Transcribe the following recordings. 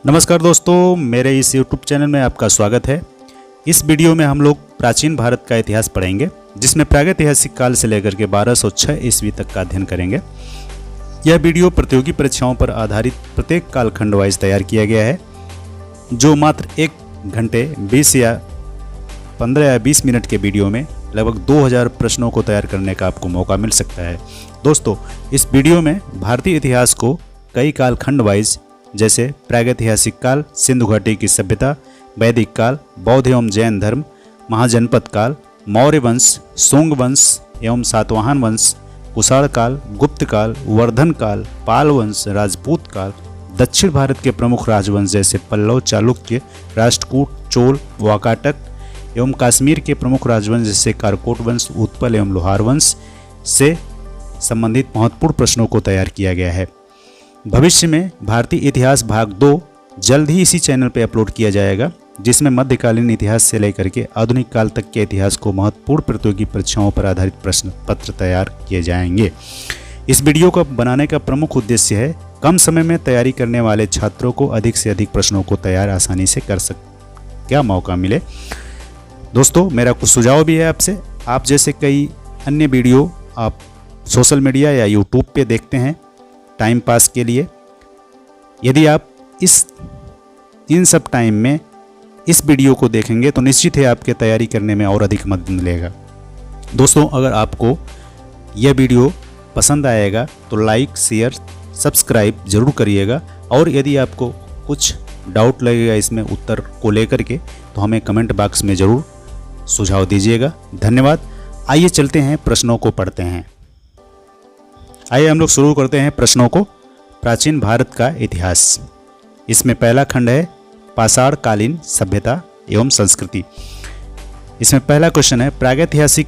नमस्कार दोस्तों, मेरे इस YouTube चैनल में आपका स्वागत है। इस वीडियो में हम लोग प्राचीन भारत का इतिहास पढ़ेंगे, जिसमें प्रागैतिहासिक काल से लेकर के 1206 ईस्वी तक का अध्ययन करेंगे। यह वीडियो प्रतियोगी परीक्षाओं पर आधारित प्रत्येक कालखंड वाइज तैयार किया गया है, जो मात्र 1 घंटे 20 या 15 या 20 मिनट के वीडियो में लगभग 2000 प्रश्नों को तैयार करने का आपको मौका मिल सकता है। दोस्तों, इस वीडियो में भारतीय इतिहास को कई कालखंड वाइज, जैसे प्रागैतिहासिक काल, सिंधु घाटी की सभ्यता, वैदिक काल, बौद्ध एवं जैन धर्म, महाजनपद काल, मौर्य वंश, सोंग वंश एवं सातवाहन वंश, कुषाण काल, गुप्त काल, वर्धन काल, पाल वंश, राजपूत काल, दक्षिण भारत के प्रमुख राजवंश जैसे पल्लव, चालुक्य, राष्ट्रकूट, चोल, वाकाटक एवं कश्मीर के प्रमुख राजवंश जैसे कारकोट वंश, उत्पल एवं लोहार वंश से संबंधित महत्वपूर्ण प्रश्नों को तैयार किया गया है। भविष्य में भारतीय इतिहास भाग 2 जल्द ही इसी चैनल पर अपलोड किया जाएगा, जिसमें मध्यकालीन इतिहास से लेकर के आधुनिक काल तक के इतिहास को महत्वपूर्ण प्रतियोगी परीक्षाओं पर आधारित प्रश्न पत्र तैयार किए जाएंगे। इस वीडियो को बनाने का प्रमुख उद्देश्य है कम समय में तैयारी करने वाले छात्रों को अधिक से अधिक प्रश्नों को तैयार आसानी से कर क्या मौका मिले। दोस्तों, मेरा कुछ सुझाव भी है आपसे। आप जैसे कई अन्य वीडियो आप सोशल मीडिया या यूट्यूब पे देखते हैं टाइम पास के लिए। यदि आप इन सब टाइम में इस वीडियो को देखेंगे तो निश्चित है आपके तैयारी करने में और अधिक मदद मिलेगा। दोस्तों, अगर आपको यह वीडियो पसंद आएगा तो लाइक, शेयर, सब्सक्राइब जरूर करिएगा, और यदि आपको कुछ डाउट लगेगा इसमें उत्तर को लेकर के तो हमें कमेंट बॉक्स में ज़रूर सुझाव दीजिएगा। धन्यवाद। आइए चलते हैं, प्रश्नों को पढ़ते हैं। आइए हम लोग शुरू करते हैं प्रश्नों को। प्राचीन भारत का इतिहास, इसमें पहला खंड है पाषाण कालीन सभ्यता एवं संस्कृति। इसमें पहला क्वेश्चन है प्रागैतिहासिक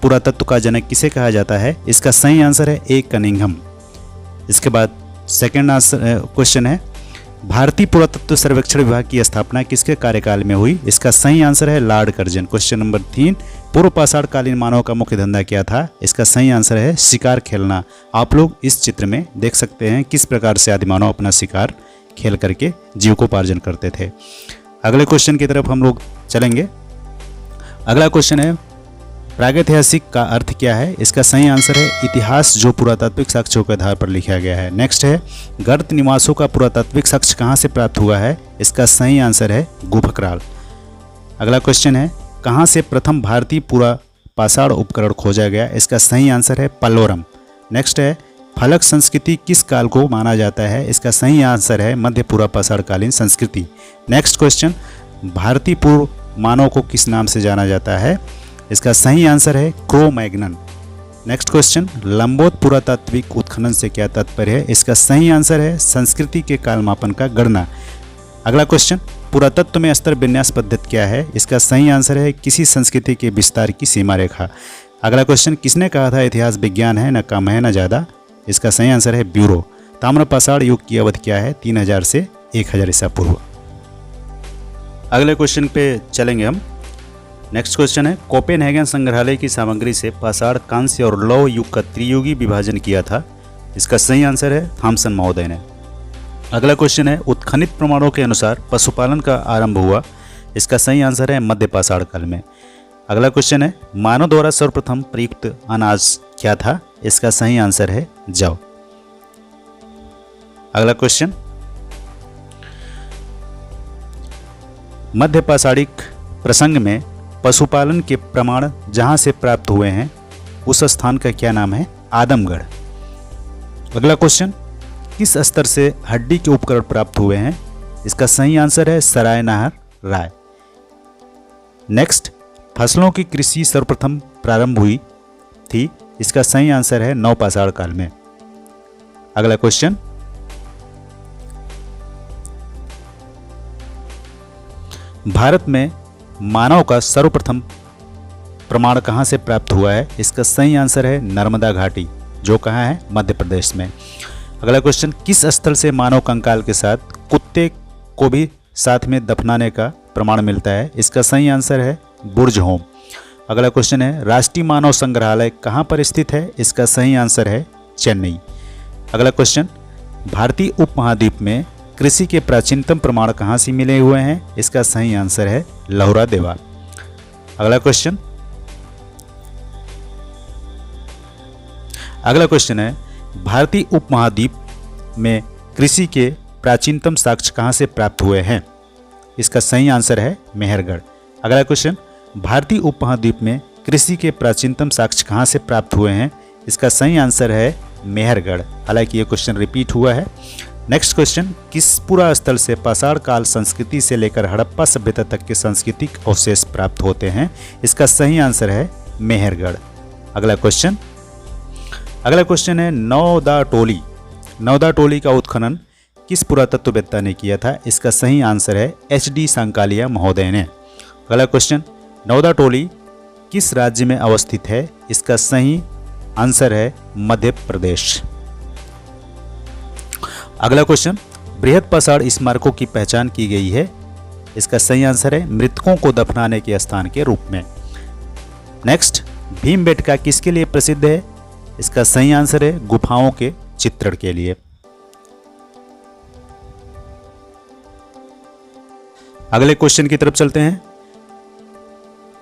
पुरातत्व का जनक किसे कहा जाता है? इसका सही आंसर है ए कनिंघम। इसके बाद सेकंड क्वेश्चन है भारतीय पुरातत्व सर्वेक्षण विभाग की स्थापना किसके कार्यकाल में हुई? इसका सही आंसर है लॉर्ड कर्जन। क्वेश्चन नंबर 3 पूर्व पाषाण कालीन मानव का मुख्य धंधा क्या था? इसका सही आंसर है शिकार खेलना। आप लोग इस चित्र में देख सकते हैं किस प्रकार से आदि मानव अपना शिकार खेल करके जीविकोपार्जन करते थे। अगले क्वेश्चन की तरफ हम लोग चलेंगे। अगला क्वेश्चन है प्रागैतिहासिक का अर्थ क्या है? इसका सही आंसर है इतिहास जो पुरातात्विक साक्ष्यों के आधार पर लिखा गया है। नेक्स्ट है गर्त निवासों का पुरातात्विक साक्ष्य कहाँ से प्राप्त हुआ है? इसका सही आंसर है गुफकराल। अगला क्वेश्चन है कहाँ से प्रथम भारतीय पूरा पाषाण उपकरण खोजा गया? इसका सही आंसर है पल्लोरम। नेक्स्ट है फलक संस्कृति किस काल को माना जाता है? इसका सही आंसर है मध्य पूर्व पाषाणकालीन संस्कृति। नेक्स्ट क्वेश्चन भारतीय पूर्व मानव को किस नाम से जाना जाता है? इसका सही आंसर है क्रो मैग्नन। नेक्स्ट क्वेश्चन लंबोत पुरातात्विक उत्खनन से क्या तात्पर्य है? इसका सही आंसर है संस्कृति के कालमापन का गणना। अगला क्वेश्चन पुरातत्व में स्तर विन्यास पद्धति क्या है? इसका सही आंसर है किसी संस्कृति के विस्तार की सीमा रेखा। अगला क्वेश्चन किसने कहा था इतिहास विज्ञान है, न कम है न ज़्यादा? इसका सही आंसर है ब्यूरो। ताम्र पाषाण युग की अवधि क्या है? 3000 से 1000 ईसा पूर्व। अगले क्वेश्चन पे चलेंगे हम। नेक्स्ट क्वेश्चन है कोपेनहेगन संग्रहालय की सामग्री से पाषाण, कांस्य और लौह युग का त्रियुगी विभाजन किया था। इसका सही आंसर है थॉमसन महोदय ने। अगला क्वेश्चन है उत्खनित प्रमाणों के अनुसार पशुपालन का आरंभ हुआ। इसका सही आंसर है मध्य पाषाण काल में। अगला क्वेश्चन है मानव द्वारा सर्वप्रथम प्रयुक्त अनाज क्या था? इसका सही आंसर है जौ। अगला क्वेश्चन मध्य पाषाणिक प्रसंग में पशुपालन के प्रमाण जहां से प्राप्त हुए हैं उस स्थान का क्या नाम है? आदमगढ़। अगला क्वेश्चन किस स्तर से हड्डी के उपकरण प्राप्त हुए हैं? इसका सही आंसर है सरायनाहर राय। नेक्स्ट फसलों की कृषि सर्वप्रथम प्रारंभ हुई थी। इसका सही आंसर है नवपाषाण काल में। अगला क्वेश्चन भारत में मानव का सर्वप्रथम प्रमाण कहाँ से प्राप्त हुआ है? इसका सही आंसर है नर्मदा घाटी, जो कहाँ है? मध्य प्रदेश में। अगला क्वेश्चन किस स्थल से मानव कंकाल के साथ कुत्ते को भी साथ में दफनाने का प्रमाण मिलता है? इसका सही आंसर है बुर्ज होम। अगला क्वेश्चन है राष्ट्रीय मानव संग्रहालय कहाँ पर स्थित है? इसका सही आंसर है चेन्नई। अगला क्वेश्चन भारतीय उपमहाद्वीप में कृषि के प्राचीनतम प्रमाण कहाँ से मिले हुए हैं? इसका सही आंसर है लहुरा देवा। अगला क्वेश्चन है भारतीय उपमहाद्वीप में कृषि के प्राचीनतम साक्ष्य कहाँ से प्राप्त हुए हैं? इसका सही आंसर है मेहरगढ़। अगला क्वेश्चन, भारतीय उपमहाद्वीप में कृषि के प्राचीनतम साक्ष्य कहाँ से प्राप्त हुए हैं? इसका सही आंसर है मेहरगढ़। हालांकि ये क्वेश्चन रिपीट हुआ है। नेक्स्ट क्वेश्चन, किस पुरा स्थल से पाषाण काल संस्कृति से लेकर हड़प्पा सभ्यता तक के सांस्कृतिक अवशेष प्राप्त होते हैं? इसका सही आंसर है मेहरगढ़। अगला क्वेश्चन है नौदा टोली का उत्खनन किस पुरातत्ववेत्ता ने किया था? इसका सही आंसर है HD सांकालिया महोदय ने। अगला क्वेश्चन, नौदा टोली किस राज्य में अवस्थित है? इसका सही आंसर है मध्य प्रदेश। अगला क्वेश्चन, बृहद पाषाण स्मारकों की पहचान की गई है? इसका सही आंसर है मृतकों को दफनाने के स्थान के रूप में। नेक्स्ट, भीमबेटका किसके लिए प्रसिद्ध है? इसका सही आंसर है गुफाओं के चित्रण के लिए। अगले क्वेश्चन की तरफ चलते हैं।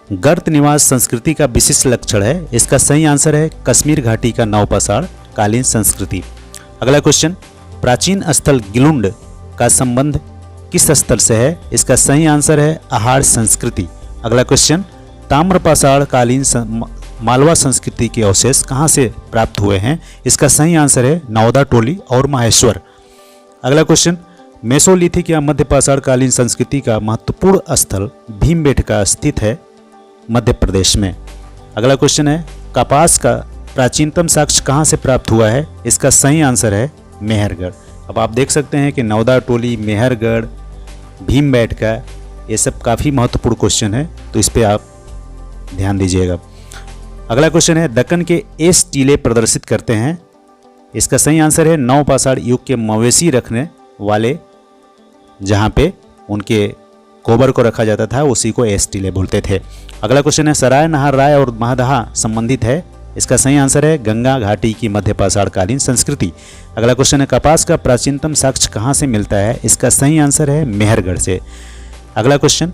गर्त निवास संस्कृति का विशिष्ट लक्षण है? इसका सही आंसर है कश्मीर घाटी का नवपाषाण कालीन संस्कृति। अगला क्वेश्चन, प्राचीन स्थल गिलुंड का संबंध किस स्थल से है? इसका सही आंसर है आहार संस्कृति। अगला क्वेश्चन, ताम्रपाषाण कालीन मालवा संस्कृति के अवशेष कहाँ से प्राप्त हुए हैं? इसका सही आंसर है नौदा टोली और माहेश्वर। अगला क्वेश्चन, मेसोलिथिक या मध्यपाषाण कालीन संस्कृति का महत्वपूर्ण स्थल भीमबेटका स्थित है मध्य प्रदेश में। अगला क्वेश्चन है, कपास का प्राचीनतम साक्ष्य कहाँ से प्राप्त हुआ है? इसका सही आंसर है मेहरगढ़। अब आप देख सकते हैं कि नौदा टोली, मेहरगढ़, भीमबेटका, ये सब काफ़ी महत्वपूर्ण क्वेश्चन है, तो इस पर आप ध्यान दीजिएगा। अगला क्वेश्चन है, दक्कन के एस टीले प्रदर्शित करते हैं? इसका सही आंसर है नवपाषाण युग के मवेशी रखने वाले, जहाँ पे उनके गोबर को रखा जाता था, उसी को एस टीले बोलते थे। अगला क्वेश्चन है, सराय नहार राय और महदहा संबंधित है? इसका सही आंसर है गंगा घाटी की मध्यपाषाण कालीन संस्कृति। अगला क्वेश्चन है, कपास का प्राचीनतम साक्ष्य कहाँ से मिलता है? इसका सही आंसर है मेहरगढ़ से। अगला क्वेश्चन,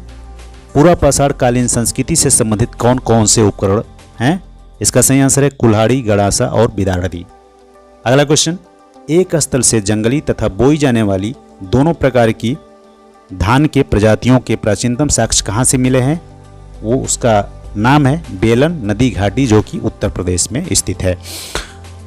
पूरा पाषाण कालीन संस्कृति से संबंधित कौन कौन से उपकरण हैं? इसका सही आंसर है कुल्हाड़ी, गड़ासा और बिदारदी। अगला क्वेश्चन, एक स्थल से जंगली तथा बोई जाने वाली दोनों प्रकार की धान के प्रजातियों के प्राचीनतम साक्ष्य कहाँ से मिले हैं? वो उसका नाम है बेलन नदी घाटी, जो कि उत्तर प्रदेश में स्थित है।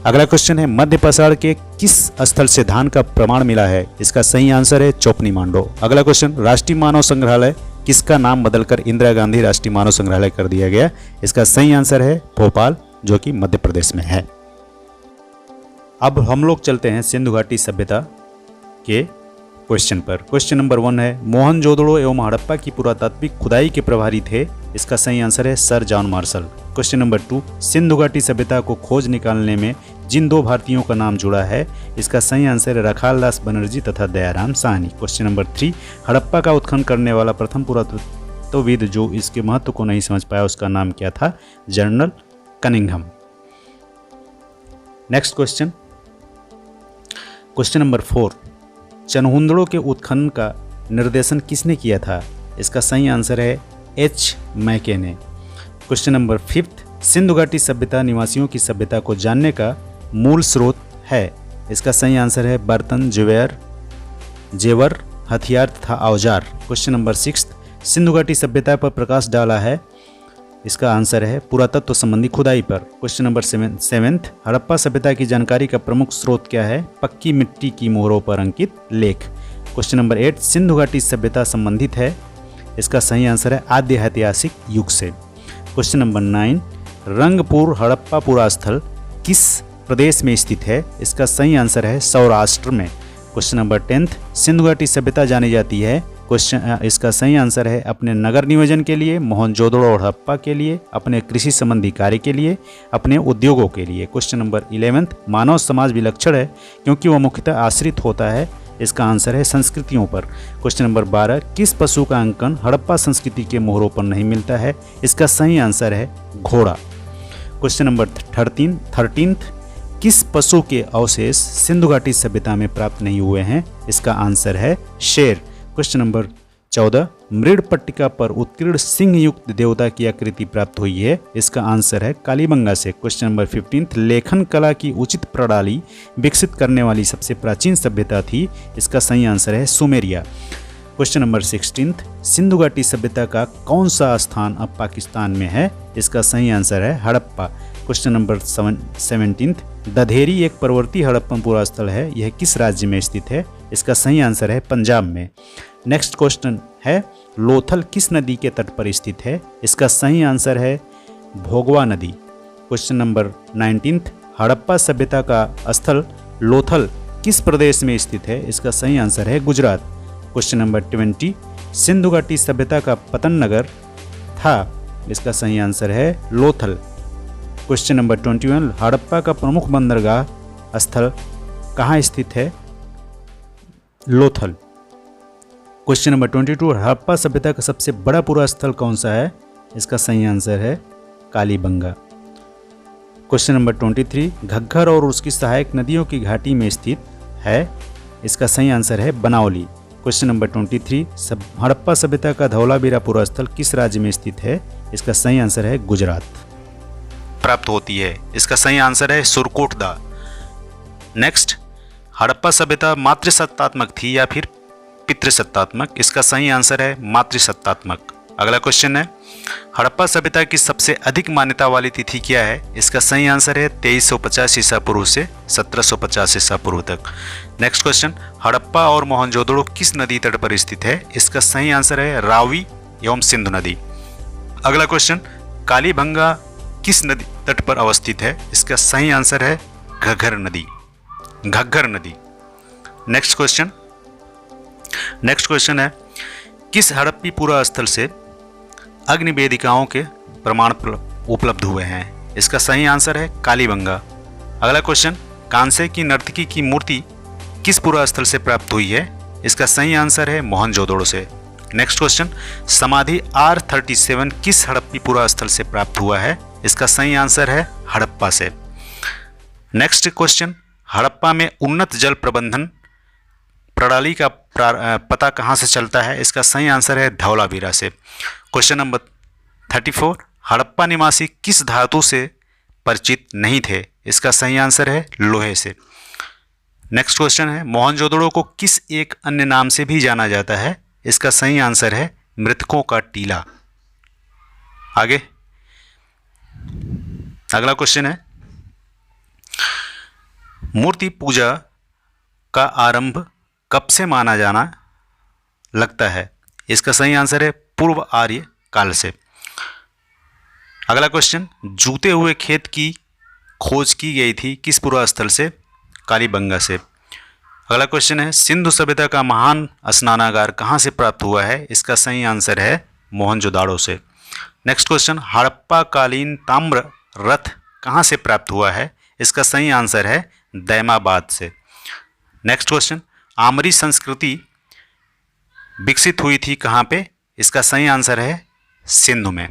अगला क्वेश्चन है, मध्यपाषाण के किस स्थल से धान का प्रमाण मिला है? इसका सही आंसर है चौपनी मांडो। अगला क्वेश्चन, राष्ट्रीय मानव संग्रहालय किसका नाम बदलकर इंदिरा गांधी राष्ट्रीय मानव संग्रहालय कर दिया गया? इसका सही आंसर है भोपाल, जो कि मध्य प्रदेश में है। अब हम लोग चलते हैं सिंधु घाटी सभ्यता के क्वेश्चन पर। क्वेश्चन नंबर 1 है, मोहनजोदड़ो एवं हड़प्पा की पुरातात्विक खुदाई के प्रभारी थे? इसका सही आंसर है sir John Marshall. Question number 2, Sindhu घाटी सभ्यता को खोज निकालने में जिन दो भारतीयों का नाम जुड़ा है? इसका सही आंसर है रखालदास बनर्जी तथा दयाराम साहनी। क्वेश्चन नंबर 3, हड़प्पा का उत्खनन करने वाला प्रथम पुरातत्वविद जो इसके महत्व को नहीं समझ पाया, उसका नाम क्या था? General Cunningham. Next question, question number 4, चनहुंदड़ों के उत्खनन का निर्देशन किसने किया था? इसका सही आंसर है H. मैके ने। क्वेश्चन नंबर 5, सिंधु घाटी सभ्यता निवासियों की सभ्यता को जानने का मूल स्रोत है? इसका सही आंसर है बर्तन, जेवर, हथियार तथा औजार। क्वेश्चन नंबर 6, सिंधु घाटी सभ्यता पर प्रकाश डाला है? इसका आंसर है पुरातत्व संबंधी खुदाई पर। क्वेश्चन नंबर 7, हड़प्पा सभ्यता की जानकारी का प्रमुख स्रोत क्या है? पक्की मिट्टी की मोहरों पर अंकित लेख। क्वेश्चन नंबर 8, सिंधु घाटी सभ्यता संबंधित है? इसका सही आंसर है आद्य ऐतिहासिक युग से। क्वेश्चन नंबर 9, रंगपुर हड़प्पा पुरा स्थल किस प्रदेश में स्थित है? इसका सही आंसर है सौराष्ट्र में। क्वेश्चन नंबर 10, सिंधु घाटी सभ्यता जानी जाती है? इसका सही आंसर है अपने नगर नियोजन के लिए, मोहनजोदड़ो और हड़प्पा के लिए, अपने कृषि संबंधी कार्य के लिए, अपने उद्योगों के लिए। क्वेश्चन नंबर 11, मानव समाज विलक्षण है क्योंकि वह मुख्यतः आश्रित होता है? इसका आंसर है संस्कृतियों पर। क्वेश्चन नंबर 12, किस पशु का अंकन हड़प्पा संस्कृति के मोहरों पर नहीं मिलता है? इसका सही आंसर है घोड़ा। क्वेश्चन नंबर 13, किस पशु के अवशेष सिंधु घाटी सभ्यता में प्राप्त नहीं हुए हैं? इसका आंसर है शेर। क्वेश्चन नंबर 14, मृड़पट्टिका पर उत्कीर्ण सिंह युक्त देवता की आकृति प्राप्त हुई है। इसका आंसर है कालीबंगा से। क्वेश्चन नंबर 15, लेखन कला की उचित प्रणाली विकसित करने वाली सबसे प्राचीन सभ्यता थी। इसका सही आंसर है सुमेरिया। क्वेश्चन नंबर 16, सिंधु घाटी सभ्यता का कौन सा स्थान अब पाकिस्तान में है? इसका सही आंसर है हड़प्पा। क्वेश्चन नंबर 17, दधेरी एक प्रवर्ती हड़प्पन पुरा स्थल है, यह किस राज्य में स्थित है? इसका सही आंसर है पंजाब में। नेक्स्ट क्वेश्चन है, लोथल किस नदी के तट पर स्थित है? इसका सही आंसर है भोगवा नदी। क्वेश्चन नंबर 19, हड़प्पा सभ्यता का स्थल लोथल किस प्रदेश में स्थित है? इसका सही आंसर है गुजरात। क्वेश्चन नंबर 20, सिंधु घाटी सभ्यता का पतन नगर था। इसका सही आंसर है लोथल। क्वेश्चन नंबर 21, हड़प्पा का प्रमुख बंदरगाह स्थल कहाँ स्थित है? लोथल। क्वेश्चन नंबर 22, हड़प्पा सभ्यता का सबसे बड़ा पुरा स्थल कौन सा है? इसका सही आंसर है कालीबंगा। क्वेश्चन नंबर 23, घग्गर और उसकी सहायक नदियों की घाटी में स्थित है। इसका सही आंसर है बनावली। क्वेश्चन नंबर 23, हड़प्पा सभ्यता का धौलावीरा पुरा स्थल किस राज्य में स्थित है? इसका सही आंसर है गुजरात प्राप्त होती है। इसका सही आंसर है सुरकोटदा। नेक्स्ट, हड़प्पा सभ्यता मातृसत्तात्मक थी या फिर पितृसत्तात्मक? इसका सही आंसर है मातृसत्तात्मक। अगला क्वेश्चन है, हड़प्पा सभ्यता की सबसे अधिक मान्यता वाली तिथि क्या है? इसका सही आंसर है 2350 ईसा पूर्व से 1750 ईसा पूर्व तक। नेक्स्ट क्वेश्चन, हड़प्पा और मोहनजोदड़ो किस नदी तट पर स्थित है? इसका सही आंसर है रावी एवं सिंधु नदी। अगला क्वेश्चन, कालीबंगा किस नदी तट पर अवस्थित है? इसका सही आंसर है घग्गर नदी। घग्गर नदी। नेक्स्ट क्वेश्चन है, किस हड़प्पी पुरा स्थल से अग्नि वेदिकाओं के प्रमाण उपलब्ध हुए हैं? इसका सही आंसर है कालीबंगा। अगला क्वेश्चन, कांसे की नर्तकी की मूर्ति किस पुरा स्थल से प्राप्त हुई है? इसका सही आंसर है मोहनजोदड़ो से। नेक्स्ट क्वेश्चन, समाधि R37 किस हड़प्पी पुरा स्थल से प्राप्त हुआ है? इसका सही आंसर है हड़प्पा से। नेक्स्ट क्वेश्चन, हड़प्पा में उन्नत जल प्रबंधन प्रणाली का पता कहाँ से चलता है? इसका सही आंसर है धौलावीरा से। क्वेश्चन नंबर 34, हड़प्पा निवासी किस धातु से परिचित नहीं थे? इसका सही आंसर है लोहे से। नेक्स्ट क्वेश्चन है, मोहनजोदड़ो को किस एक अन्य नाम से भी जाना जाता है? इसका सही आंसर है मृतकों का टीला। आगे अगला क्वेश्चन है, मूर्ति पूजा का आरंभ कब से माना जाना लगता है? इसका सही आंसर है पूर्व आर्य काल से। अगला क्वेश्चन, जूते हुए खेत की खोज की गई थी किस पुरा स्थल से? कालीबंगा से। अगला क्वेश्चन है, सिंधु सभ्यता का महान स्नानागार कहाँ से प्राप्त हुआ है? इसका सही आंसर है मोहनजोदाड़ो से। नेक्स्ट क्वेश्चन, हड़प्पा कालीन ताम्र रथ कहाँ से प्राप्त हुआ है? इसका सही आंसर है दैमाबाद से। नेक्स्ट क्वेश्चन, आमरी संस्कृति विकसित हुई थी कहाँ पे? इसका सही आंसर है सिंधु में।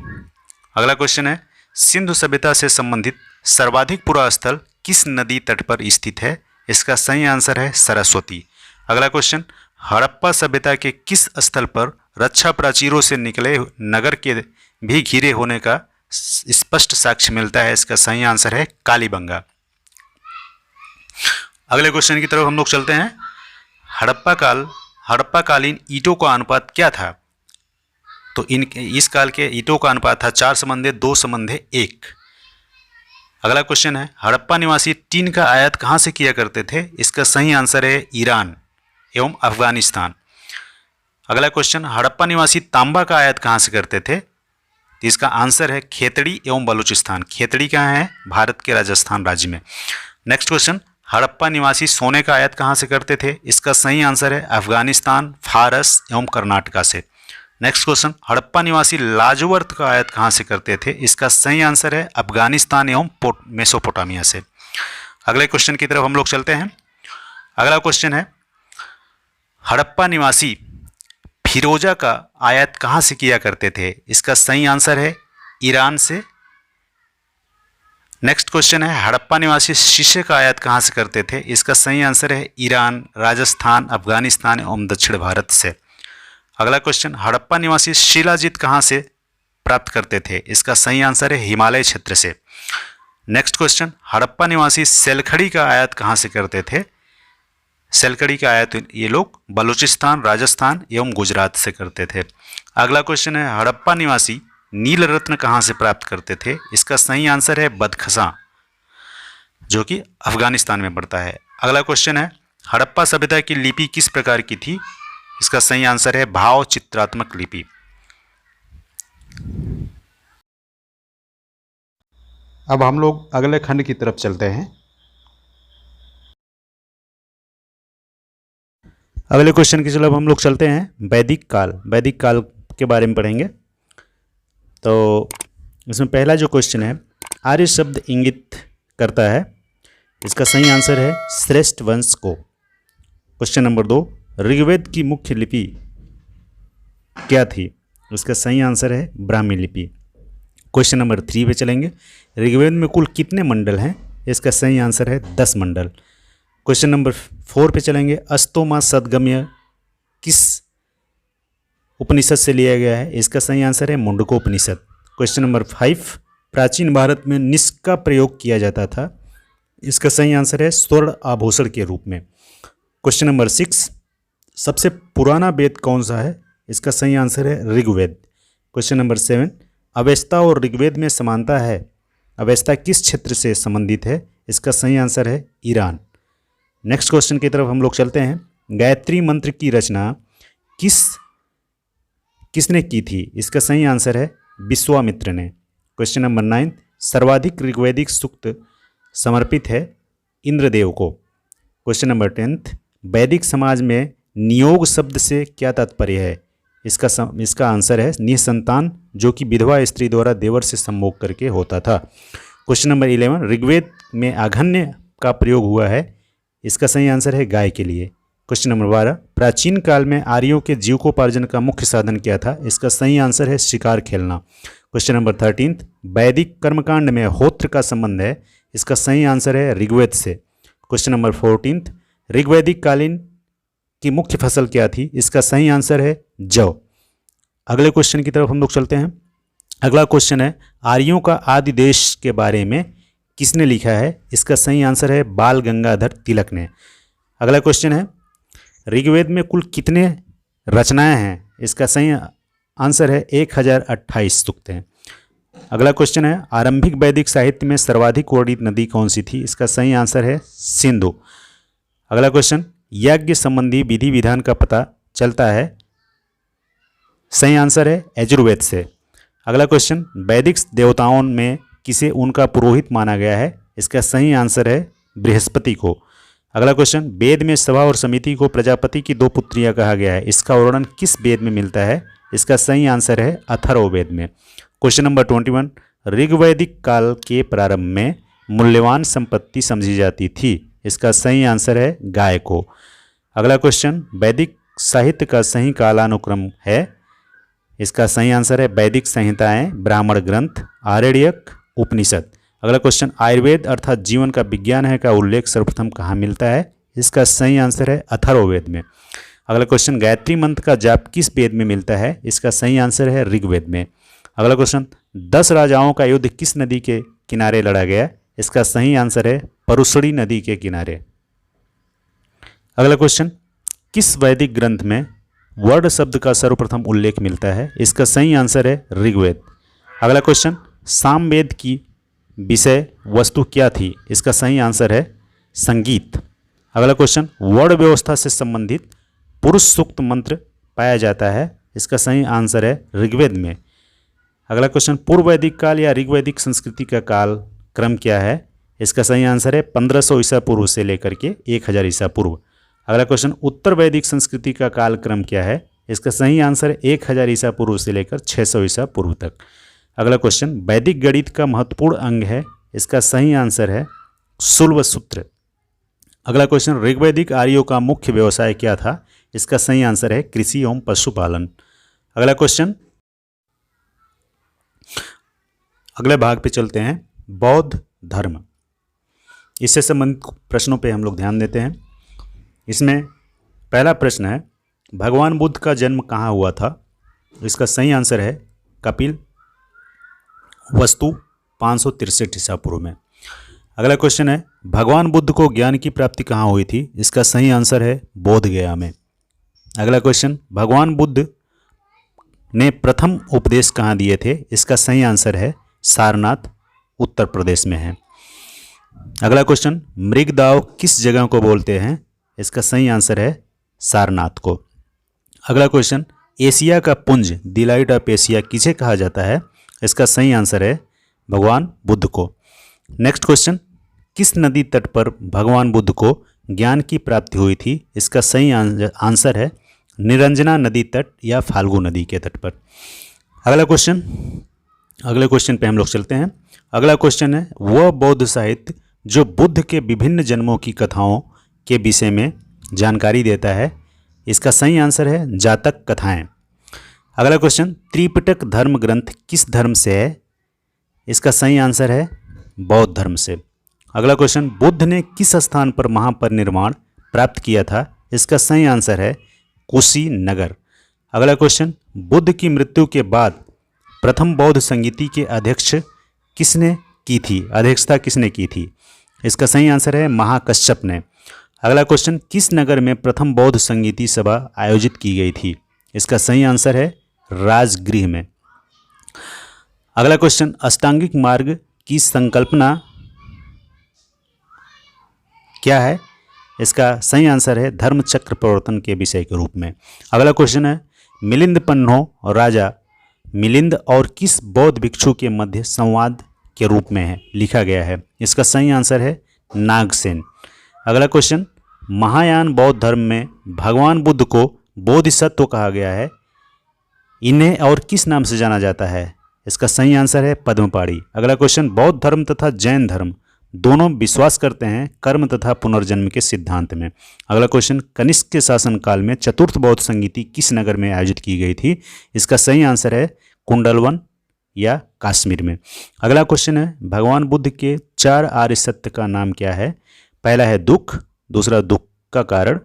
अगला क्वेश्चन है, सिंधु सभ्यता से संबंधित सर्वाधिक पुरा स्थल किस नदी तट पर स्थित है? इसका सही आंसर है सरस्वती। अगला क्वेश्चन, हड़प्पा सभ्यता के किस स्थल पर रक्षा प्राचीरों से निकले नगर के भी घिरे होने का स्पष्ट साक्ष्य मिलता है? इसका सही आंसर है कालीबंगा। अगले क्वेश्चन की तरफ हम लोग चलते हैं। हड़प्पा कालीन ईंटों का अनुपात क्या था? तो इस काल के ईंटों का अनुपात था 4:2:1। अगला क्वेश्चन है, हड़प्पा निवासी टीन का आयात कहाँ से किया करते थे? इसका सही आंसर है ईरान एवं अफगानिस्तान। अगला क्वेश्चन, हड़प्पा निवासी तांबा का आयात कहाँ से करते थे? इसका आंसर है खेतड़ी एवं बलूचिस्तान। खेतड़ी कहाँ है? भारत के राजस्थान राज्य में। नेक्स्ट क्वेश्चन, हड़प्पा निवासी सोने का आयात कहाँ से करते थे? इसका सही आंसर है अफगानिस्तान, फारस एवं कर्नाटका से। नेक्स्ट क्वेश्चन, हड़प्पा निवासी लाजवर्त का आयात कहाँ से करते थे? इसका सही आंसर है अफगानिस्तान एवं मेसोपोटामिया से। अगले क्वेश्चन की तरफ हम लोग चलते हैं। अगला क्वेश्चन है, हड़प्पा निवासी फिरोजा का आयात कहाँ से किया करते थे? इसका सही आंसर है ईरान से नेक्स्ट क्वेश्चन है, हड़प्पा निवासी शीशे का आयात कहाँ से करते थे? इसका सही आंसर है ईरान, राजस्थान, अफगानिस्तान एवं दक्षिण भारत से। अगला क्वेश्चन, हड़प्पा निवासी शिलाजीत कहाँ से प्राप्त करते थे? इसका सही आंसर है हिमालय क्षेत्र से। नेक्स्ट क्वेश्चन, हड़प्पा निवासी सेलखड़ी का आयात कहाँ से करते थे? सेलखड़ी का आयात ये लोग बलूचिस्तान, राजस्थान एवं गुजरात से करते थे। अगला क्वेश्चन है, हड़प्पा निवासी नील रत्न कहाँ से प्राप्त करते थे? इसका सही आंसर है बदखसा, जो कि अफगानिस्तान में पड़ता है। अगला क्वेश्चन है, हड़प्पा सभ्यता की लिपि किस प्रकार की थी? इसका सही आंसर है भाव चित्रात्मक लिपि। अब हम लोग अगले खंड की तरफ चलते हैं। अगले क्वेश्चन की तरफ हम लोग चलते हैं। वैदिक काल, वैदिक काल के बारे में पढ़ेंगे। तो इसमें पहला जो क्वेश्चन है, आर्य शब्द इंगित करता है, इसका सही आंसर है श्रेष्ठ वंश को। क्वेश्चन नंबर 2, ऋग्वेद की मुख्य लिपि क्या थी? इसका सही आंसर है ब्राह्मी लिपि। क्वेश्चन नंबर 3 पे चलेंगे, ऋग्वेद में कुल कितने मंडल हैं? इसका सही आंसर है 10 मंडल। क्वेश्चन नंबर 4 पे चलेंगे, अस्तोमा सदगम्य किस उपनिषद से लिया गया है? इसका सही आंसर है मुंडकोपनिषद। क्वेश्चन नंबर 5, प्राचीन भारत में निश का प्रयोग किया जाता था, इसका सही आंसर है स्वर्ण आभूषण के रूप में। क्वेश्चन नंबर 6, सबसे पुराना वेद कौन सा है? इसका सही आंसर है ऋग्वेद। क्वेश्चन नंबर 7, अवेस्ता और ऋग्वेद में समानता है, अवेस्ता किस क्षेत्र से संबंधित है? इसका सही आंसर है ईरान। नेक्स्ट क्वेश्चन की तरफ हम लोग चलते हैं, गायत्री मंत्र की रचना किसने की थी? इसका सही आंसर है विश्वामित्र ने। क्वेश्चन नंबर 9, सर्वाधिक ऋग्वैदिक सूक्त समर्पित है इंद्रदेव को। क्वेश्चन नंबर 10, वैदिक समाज में नियोग शब्द से क्या तात्पर्य है? इसका आंसर है निसंतान, जो कि विधवा स्त्री द्वारा देवर से संभोग करके होता था। क्वेश्चन नंबर 11, ऋग्वेद में आघन्य का प्रयोग हुआ है, इसका सही आंसर है गाय के लिए। क्वेश्चन नंबर 12, प्राचीन काल में आर्यों के जीविकोपार्जन का मुख्य साधन क्या था? इसका सही आंसर है शिकार खेलना। क्वेश्चन नंबर 13, वैदिक कर्मकांड में होत्र का संबंध है, इसका सही आंसर है ऋग्वेद से। क्वेश्चन नंबर 14, ऋग्वैदिक कालीन की मुख्य फसल क्या थी? इसका सही आंसर है जौ। अगले क्वेश्चन की तरफ हम लोग चलते हैं। अगला क्वेश्चन है, आर्यों का आदि देश के बारे में किसने लिखा है? इसका सही आंसर है बाल गंगाधर तिलक ने। अगला क्वेश्चन है, ऋग्वेद में कुल कितने रचनाएं हैं? इसका सही आंसर है 1028 सूक्त हैं। अगला क्वेश्चन है, आरंभिक वैदिक साहित्य में सर्वाधिक वर्णित नदी कौन सी थी? इसका सही आंसर है सिंधु। अगला क्वेश्चन, यज्ञ संबंधी विधि विधान का पता चलता है, सही आंसर है यजुर्वेद से। अगला क्वेश्चन, वैदिक देवताओं में किसे उनका पुरोहित माना गया है? इसका सही आंसर है बृहस्पति को। अगला क्वेश्चन, वेद में सभा और समिति को प्रजापति की 2 पुत्रियां कहा गया है, इसका वर्णन किस वेद में मिलता है? इसका सही आंसर है अथर्ववेद में। क्वेश्चन नंबर 21, ऋग्वैदिक काल के प्रारंभ में मूल्यवान संपत्ति समझी जाती थी, इसका सही आंसर है गाय को। अगला क्वेश्चन, वैदिक साहित्य का सही कालानुक्रम है, इसका सही आंसर है वैदिक संहिताएं, ब्राह्मण ग्रंथ, आरण्यक, उपनिषद। अगला क्वेश्चन, आयुर्वेद अर्थात जीवन का विज्ञान है का उल्लेख सर्वप्रथम कहाँ मिलता है? इसका सही आंसर है अथर्ववेद में। अगला क्वेश्चन, गायत्री मंत्र का जाप किस वेद में मिलता है? इसका सही आंसर है ऋग्वेद में। अगला क्वेश्चन, 10 राजाओं का युद्ध किस नदी के किनारे लड़ा गया? इसका सही आंसर है परुशड़ी नदी के किनारे। अगला क्वेश्चन, किस वैदिक ग्रंथ में वर्ण शब्द का सर्वप्रथम उल्लेख मिलता है? इसका सही आंसर है ऋग्वेद। अगला क्वेश्चन, सामवेद की विषय वस्तु क्या थी? इसका सही आंसर है संगीत। अगला क्वेश्चन, वर्ण व्यवस्था से संबंधित पुरुष सूक्त मंत्र पाया जाता है, इसका सही आंसर है ऋग्वेद में। अगला क्वेश्चन, पूर्व वैदिक काल या ऋग्वैदिक संस्कृति का काल क्रम क्या है? इसका सही आंसर है 1500 ईसा पूर्व से लेकर के 1000 ईसा पूर्व। अगला क्वेश्चन, उत्तर वैदिक संस्कृति का काल क्रम क्या है? इसका सही आंसर है 1000 ईसा पूर्व से लेकर 600 ईसा पूर्व तक। अगला क्वेश्चन, वैदिक गणित का महत्वपूर्ण अंग है, इसका सही आंसर है शुल्ब सूत्र। अगला क्वेश्चन, ऋग्वैदिक आर्यों का मुख्य व्यवसाय क्या था? इसका सही आंसर है कृषि एवं पशुपालन। अगला क्वेश्चन, अगले भाग पे चलते हैं। बौद्ध धर्म। इससे संबंधित प्रश्नों पे हम लोग ध्यान देते हैं। इसमें पहला प्रश्न है, भगवान बुद्ध का जन्म कहाँ हुआ था? इसका सही आंसर है कपिल वस्तु 563 ईसा पूर्व में। अगला क्वेश्चन है, भगवान बुद्ध को ज्ञान की प्राप्ति कहाँ हुई थी? इसका सही आंसर है बोध गया में। अगला क्वेश्चन, भगवान बुद्ध ने प्रथम उपदेश कहाँ दिए थे? इसका सही आंसर है सारनाथ, उत्तर प्रदेश में है। अगला क्वेश्चन, मृगदाव किस जगह को बोलते हैं? इसका सही आंसर है सारनाथ को। अगला क्वेश्चन, एशिया का पुंज डिलाइट ऑफ एशिया किसे कहा जाता है? इसका सही आंसर है भगवान बुद्ध को। नेक्स्ट क्वेश्चन, किस नदी तट पर भगवान बुद्ध को ज्ञान की प्राप्ति हुई थी? इसका सही आंसर है निरंजना नदी तट या फाल्गु नदी के तट पर। अगले क्वेश्चन पे हम लोग चलते हैं। अगला क्वेश्चन है, वह बौद्ध साहित्य जो बुद्ध के विभिन्न जन्मों की कथाओं के विषय में जानकारी देता है? इसका सही आंसर है जातक कथाएं। अगला क्वेश्चन, त्रिपिटक धर्म ग्रंथ किस धर्म से है? इसका सही आंसर है बौद्ध धर्म से। अगला क्वेश्चन, बुद्ध ने किस स्थान पर महापरिनिर्वाण प्राप्त किया था? इसका सही आंसर है कुशीनगर। अगला क्वेश्चन, बुद्ध की मृत्यु के बाद प्रथम बौद्ध संगीति के अध्यक्षता किसने की थी? इसका सही आंसर है महाकश्यप ने। अगला क्वेश्चन, किस नगर में प्रथम बौद्ध संगीति सभा आयोजित की गई थी? इसका सही आंसर है राजगृह में। अगला क्वेश्चन, अष्टांगिक मार्ग की संकल्पना क्या है? इसका सही आंसर है धर्म चक्र प्रवर्तन के विषय के रूप में। अगला क्वेश्चन है, मिलिंद पन्नो राजा मिलिंद और किस बौद्ध भिक्षु के मध्य संवाद के रूप में है लिखा गया है? इसका सही आंसर है नागसेन। अगला क्वेश्चन, महायान बौद्ध धर्म में भगवान बुद्ध को बोधिसत्व कहा गया है, इन्हें और किस नाम से जाना जाता है? इसका सही आंसर है पद्मपाणि। अगला क्वेश्चन, बौद्ध धर्म तथा जैन धर्म दोनों विश्वास करते हैं कर्म तथा पुनर्जन्म के सिद्धांत में। अगला क्वेश्चन, कनिष्क के शासनकाल में चतुर्थ बौद्ध संगीति किस नगर में आयोजित की गई थी? इसका सही आंसर है कुंडलवन या कश्मीर में। अगला क्वेश्चन है, भगवान बुद्ध के 4 आर्य सत्य का नाम क्या है? पहला है दुख, दूसरा दुख का कारण,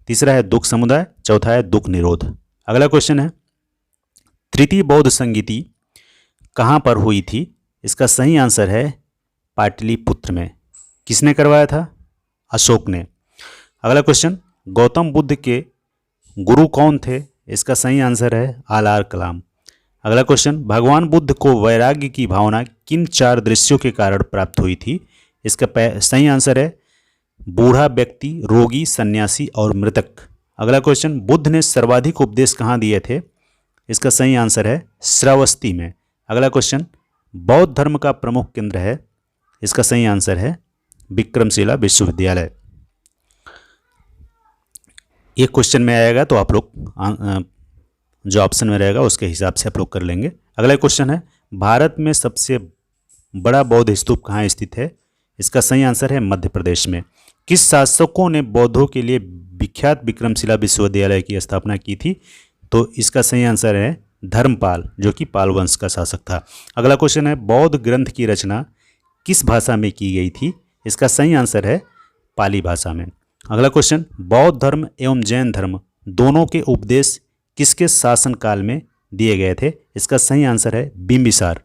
तीसरा है दुख समुदाय, चौथा है दुख निरोध। अगला क्वेश्चन है, तृतीय बौद्ध संगीति कहाँ पर हुई थी? इसका सही आंसर है पाटलिपुत्र में। किसने करवाया था? अशोक ने। अगला क्वेश्चन, गौतम बुद्ध के गुरु कौन थे? इसका सही आंसर है आलार कलाम। अगला क्वेश्चन, भगवान बुद्ध को वैराग्य की भावना किन 4 दृश्यों के कारण प्राप्त हुई थी? इसका सही आंसर है बूढ़ा व्यक्ति, रोगी, सन्यासी और मृतक। अगला क्वेश्चन, बुद्ध ने सर्वाधिक उपदेश कहाँ दिए थे? इसका सही आंसर है श्रावस्ती में। अगला क्वेश्चन, बौद्ध धर्म का प्रमुख केंद्र है? इसका सही आंसर है विक्रमशिला विश्वविद्यालय। एक क्वेश्चन में आएगा तो आप लोग जो ऑप्शन में रहेगा उसके हिसाब से आप लोग कर लेंगे। अगला क्वेश्चन है, भारत में सबसे बड़ा बौद्ध स्तूप कहाँ स्थित है? इसका सही आंसर है मध्य प्रदेश में। किस शासकों ने बौद्धों के लिए विख्यात विक्रमशिला विश्वविद्यालय की स्थापना की थी? तो इसका सही आंसर है धर्मपाल, जो कि पाल वंश का शासक था। अगला क्वेश्चन है, बौद्ध ग्रंथ की रचना किस भाषा में की गई थी? इसका सही आंसर है पाली भाषा में। अगला क्वेश्चन, बौद्ध धर्म एवं जैन धर्म दोनों के उपदेश किसके शासनकाल में दिए गए थे? इसका सही आंसर है बिंबिसार।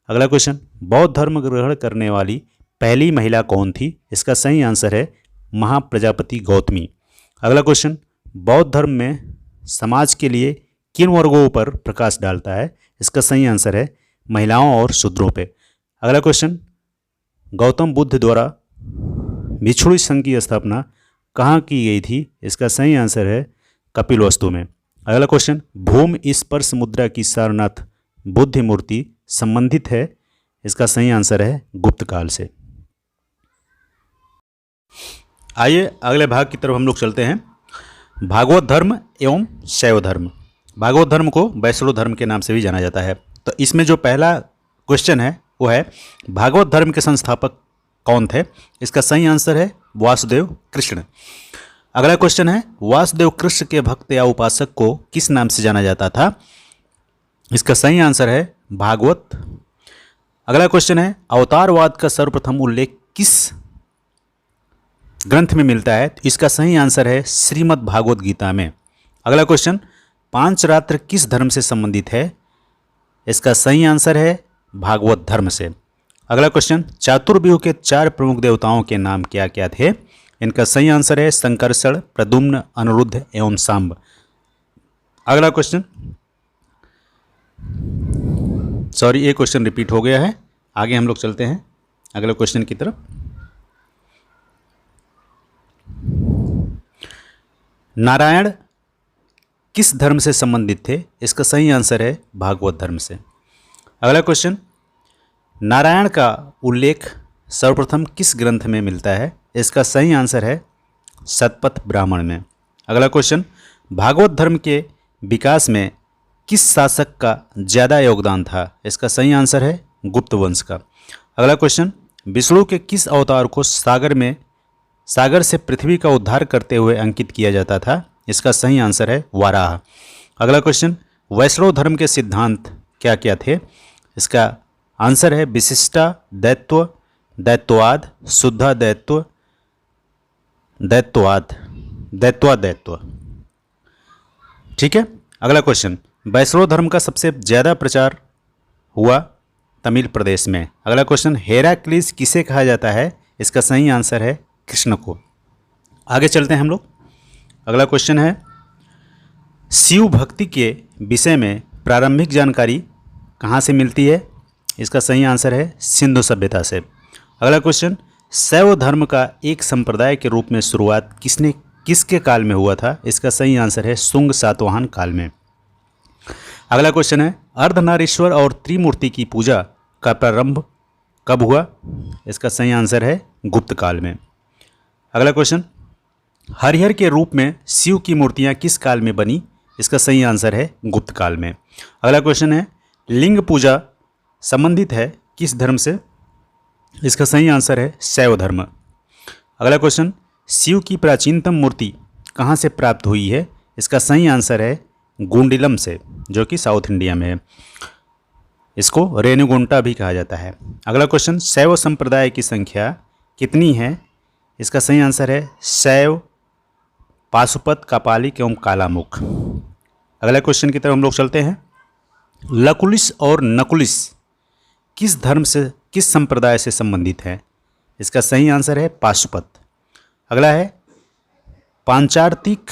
अगला क्वेश्चन, बौद्ध धर्म ग्रहण करने वाली पहली महिला कौन थी? इसका सही आंसर है महाप्रजापति गौतमी। अगला क्वेश्चन, बौद्ध धर्म में समाज के लिए किन वर्गों पर प्रकाश डालता है? इसका सही आंसर है महिलाओं और शूद्रों पे। अगला क्वेश्चन, गौतम बुद्ध द्वारा भिक्षुणी संघ की स्थापना कहाँ की गई थी? इसका सही आंसर है कपिलवस्तु में। अगला क्वेश्चन, भूमि स्पर्श मुद्रा की सारनाथ बुद्ध मूर्ति संबंधित है? इसका सही आंसर है गुप्त काल से। आइए अगले भाग की तरफ हम लोग चलते हैं। भागवत धर्म एवं शैव धर्म। भागवत धर्म को वैष्णव धर्म के नाम से भी जाना जाता है। तो इसमें जो पहला क्वेश्चन है वो है, भागवत धर्म के संस्थापक कौन थे? इसका सही आंसर है वासुदेव कृष्ण। अगला क्वेश्चन है, वासुदेव कृष्ण के भक्त या उपासक को किस नाम से जाना जाता था? इसका सही आंसर है भागवत। अगला क्वेश्चन है अवतारवाद का सर्वप्रथम उल्लेख किस ग्रंथ में मिलता है? तो इसका सही आंसर है श्रीमद् भागवत गीता में। अगला क्वेश्चन पांच रात्र किस धर्म से संबंधित है? इसका सही आंसर है भागवत धर्म से। अगला क्वेश्चन चातुर्व्यूह के चार प्रमुख देवताओं के नाम क्या क्या थे? इनका सही आंसर है संकर्षण, प्रद्युम्न, अनिरुद्ध एवं सांब। अगला क्वेश्चन, सॉरी ये क्वेश्चन रिपीट हो गया है, आगे हम लोग चलते हैं अगले क्वेश्चन की तरफ। नारायण किस धर्म से संबंधित थे? इसका सही आंसर है भागवत धर्म से। अगला क्वेश्चन नारायण का उल्लेख सर्वप्रथम किस ग्रंथ में मिलता है? इसका सही आंसर है शतपथ ब्राह्मण में। अगला क्वेश्चन भागवत धर्म के विकास में किस शासक का ज़्यादा योगदान था? इसका सही आंसर है गुप्त वंश का। अगला क्वेश्चन विष्णु के किस अवतार को सागर से पृथ्वी का उद्धार करते हुए अंकित किया जाता था? इसका सही आंसर है वाराह। अगला क्वेश्चन वैष्णव धर्म के सिद्धांत क्या क्या थे? इसका आंसर है विशिष्टा दैत्व, दैत्ववाद, शुद्धा दैत्व, दैत्ववाद, दैत्वादैत्व। ठीक है। अगला क्वेश्चन वैष्णव धर्म का सबसे ज़्यादा प्रचार हुआ तमिल प्रदेश में। अगला क्वेश्चन हेराक्लिस किसे कहा जाता है? इसका सही आंसर है कृष्ण को। आगे चलते हैं हम लोग। अगला क्वेश्चन है शिव भक्ति के विषय में प्रारंभिक जानकारी कहाँ से मिलती है? इसका सही आंसर है सिंधु सभ्यता से। अगला क्वेश्चन शैव धर्म का एक संप्रदाय के रूप में शुरुआत किसके काल में हुआ था? इसका सही आंसर है शुंग सातवाहन काल में। अगला क्वेश्चन है अर्धनारीश्वर और त्रिमूर्ति की पूजा का प्रारंभ कब हुआ? इसका सही आंसर है गुप्त काल में। अगला क्वेश्चन हरिहर के रूप में शिव की मूर्तियां किस काल में बनी? इसका सही आंसर है गुप्त काल में। अगला क्वेश्चन है लिंग पूजा संबंधित है किस धर्म से? इसका सही आंसर है शैव धर्म। अगला क्वेश्चन शिव की प्राचीनतम मूर्ति कहाँ से प्राप्त हुई है? इसका सही आंसर है गुंडिलम से, जो कि साउथ इंडिया में है। इसको रेणुगुंटा भी कहा जाता है। अगला क्वेश्चन शैव संप्रदाय की संख्या कितनी है? इसका सही आंसर है शैव, पाशुपत, कापालिक एवं कालामुख। अगला क्वेश्चन की तरफ हम लोग चलते हैं। लकुलिस और नकुलिस किस संप्रदाय से संबंधित है? इसका सही आंसर है पाशुपत। अगला है पांचार्थिक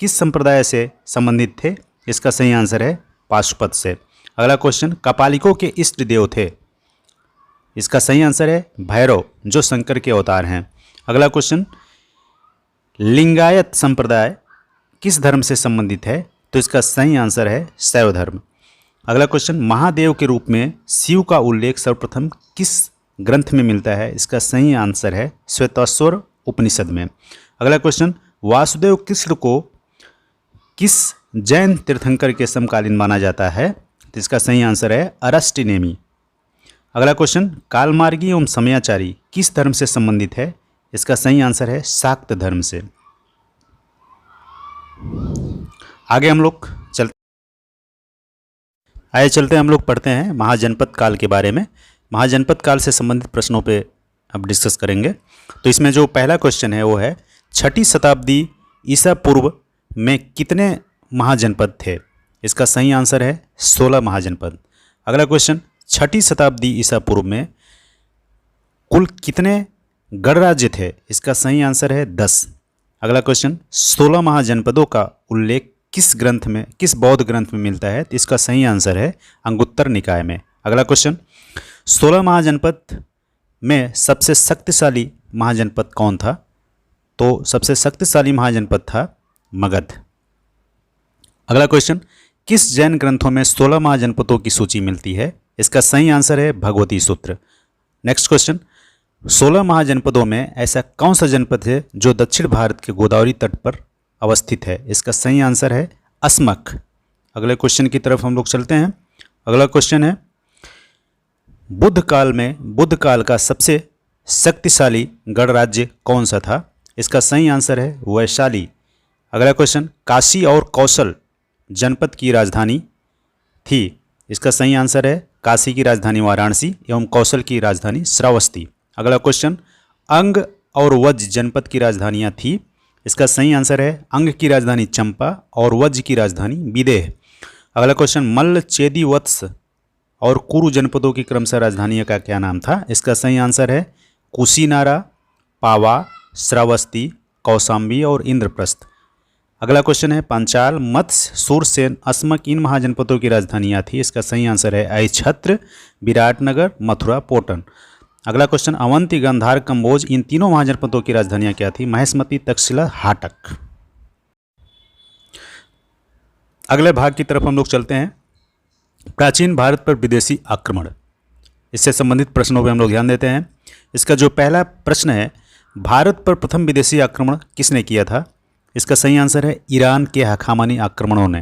किस संप्रदाय से संबंधित थे? इसका सही आंसर है पाशुपत से। अगला क्वेश्चन कपालिकों के इष्ट देव थे? इसका सही आंसर है भैरव, जो शंकर के अवतार हैं। अगला क्वेश्चन लिंगायत संप्रदाय किस धर्म से संबंधित है? तो इसका सही आंसर है शैव धर्म। अगला क्वेश्चन महादेव के रूप में शिव का उल्लेख सर्वप्रथम किस ग्रंथ में मिलता है? इसका सही आंसर है श्वेताश्वर उपनिषद में। अगला क्वेश्चन वासुदेव कृष्ण को किस जैन तीर्थंकर के समकालीन माना जाता है? तो इसका सही आंसर है अरस्टिनेमी। अगला क्वेश्चन कालमार्गी एवं समयाचारी किस धर्म से संबंधित है? इसका सही आंसर है शाक्त धर्म से। आगे हम लोग चलते हैं हम लोग पढ़ते हैं महाजनपद काल के बारे में। महाजनपद काल से संबंधित प्रश्नों पे अब डिस्कस करेंगे। तो इसमें जो पहला क्वेश्चन है वो है 6ठी शताब्दी ईसा पूर्व में कितने महाजनपद थे? इसका सही आंसर है 16 महाजनपद। अगला क्वेश्चन 6ठी शताब्दी ईसा पूर्व में कुल कितने गणराज्य थे? इसका सही आंसर है 10। अगला क्वेश्चन 16 महाजनपदों का उल्लेख किस बौद्ध ग्रंथ में मिलता है? तो इसका सही आंसर है अंगुत्तर निकाय में। अगला क्वेश्चन 16 महाजनपद में सबसे शक्तिशाली महाजनपद कौन था? तो सबसे शक्तिशाली महाजनपद था मगध। अगला क्वेश्चन किस जैन ग्रंथों में 16 महाजनपदों की सूची मिलती है? इसका सही आंसर है भगवती सूत्र। नेक्स्ट क्वेश्चन 16 महाजनपदों में ऐसा कौन सा जनपद है जो दक्षिण भारत के गोदावरी तट पर अवस्थित है? इसका सही आंसर है अस्मक। अगले क्वेश्चन की तरफ हम लोग चलते हैं। अगला क्वेश्चन है बुद्ध काल का सबसे शक्तिशाली गणराज्य कौन सा था? इसका सही आंसर है वैशाली। अगला क्वेश्चन काशी और कौशल जनपद की राजधानी थी? इसका सही आंसर है काशी की राजधानी वाराणसी एवं कौशल की राजधानी श्रावस्ती। अगला क्वेश्चन, अंग और वज्र जनपद की राजधानियाँ थी। इसका सही आंसर है अंग की राजधानी चंपा और वज्र की राजधानी विदेह। अगला क्वेश्चन, मल्ल, चेदी, वत्स और कुरु जनपदों की क्रमशः राजधानियों का क्या नाम था। इसका सही आंसर है कुशीनारा, पावा, श्रावस्ती, कौशाम्बी और इंद्रप्रस्थ। अगला क्वेश्चन है पांचाल, मत्स्य, सूरसेन, अस्मक इन महाजनपदों की राजधानियाँ थी। इसका सही आंसर है अहिछत्र, विराटनगर, मथुरा, पोटन। अगला क्वेश्चन, अवंती, गंधार, कंबोज इन तीनों महाजनपदों की राजधानियाँ क्या थी। महेशमती, तक्षशिला, हाटक। अगले भाग की तरफ हम लोग चलते हैं। प्राचीन भारत पर विदेशी आक्रमण, इससे संबंधित प्रश्नों पर हम लोग ध्यान देते हैं। इसका जो पहला प्रश्न है, भारत पर प्रथम विदेशी आक्रमण किसने किया था। इसका सही आंसर है ईरान के हखामनी आक्रमण।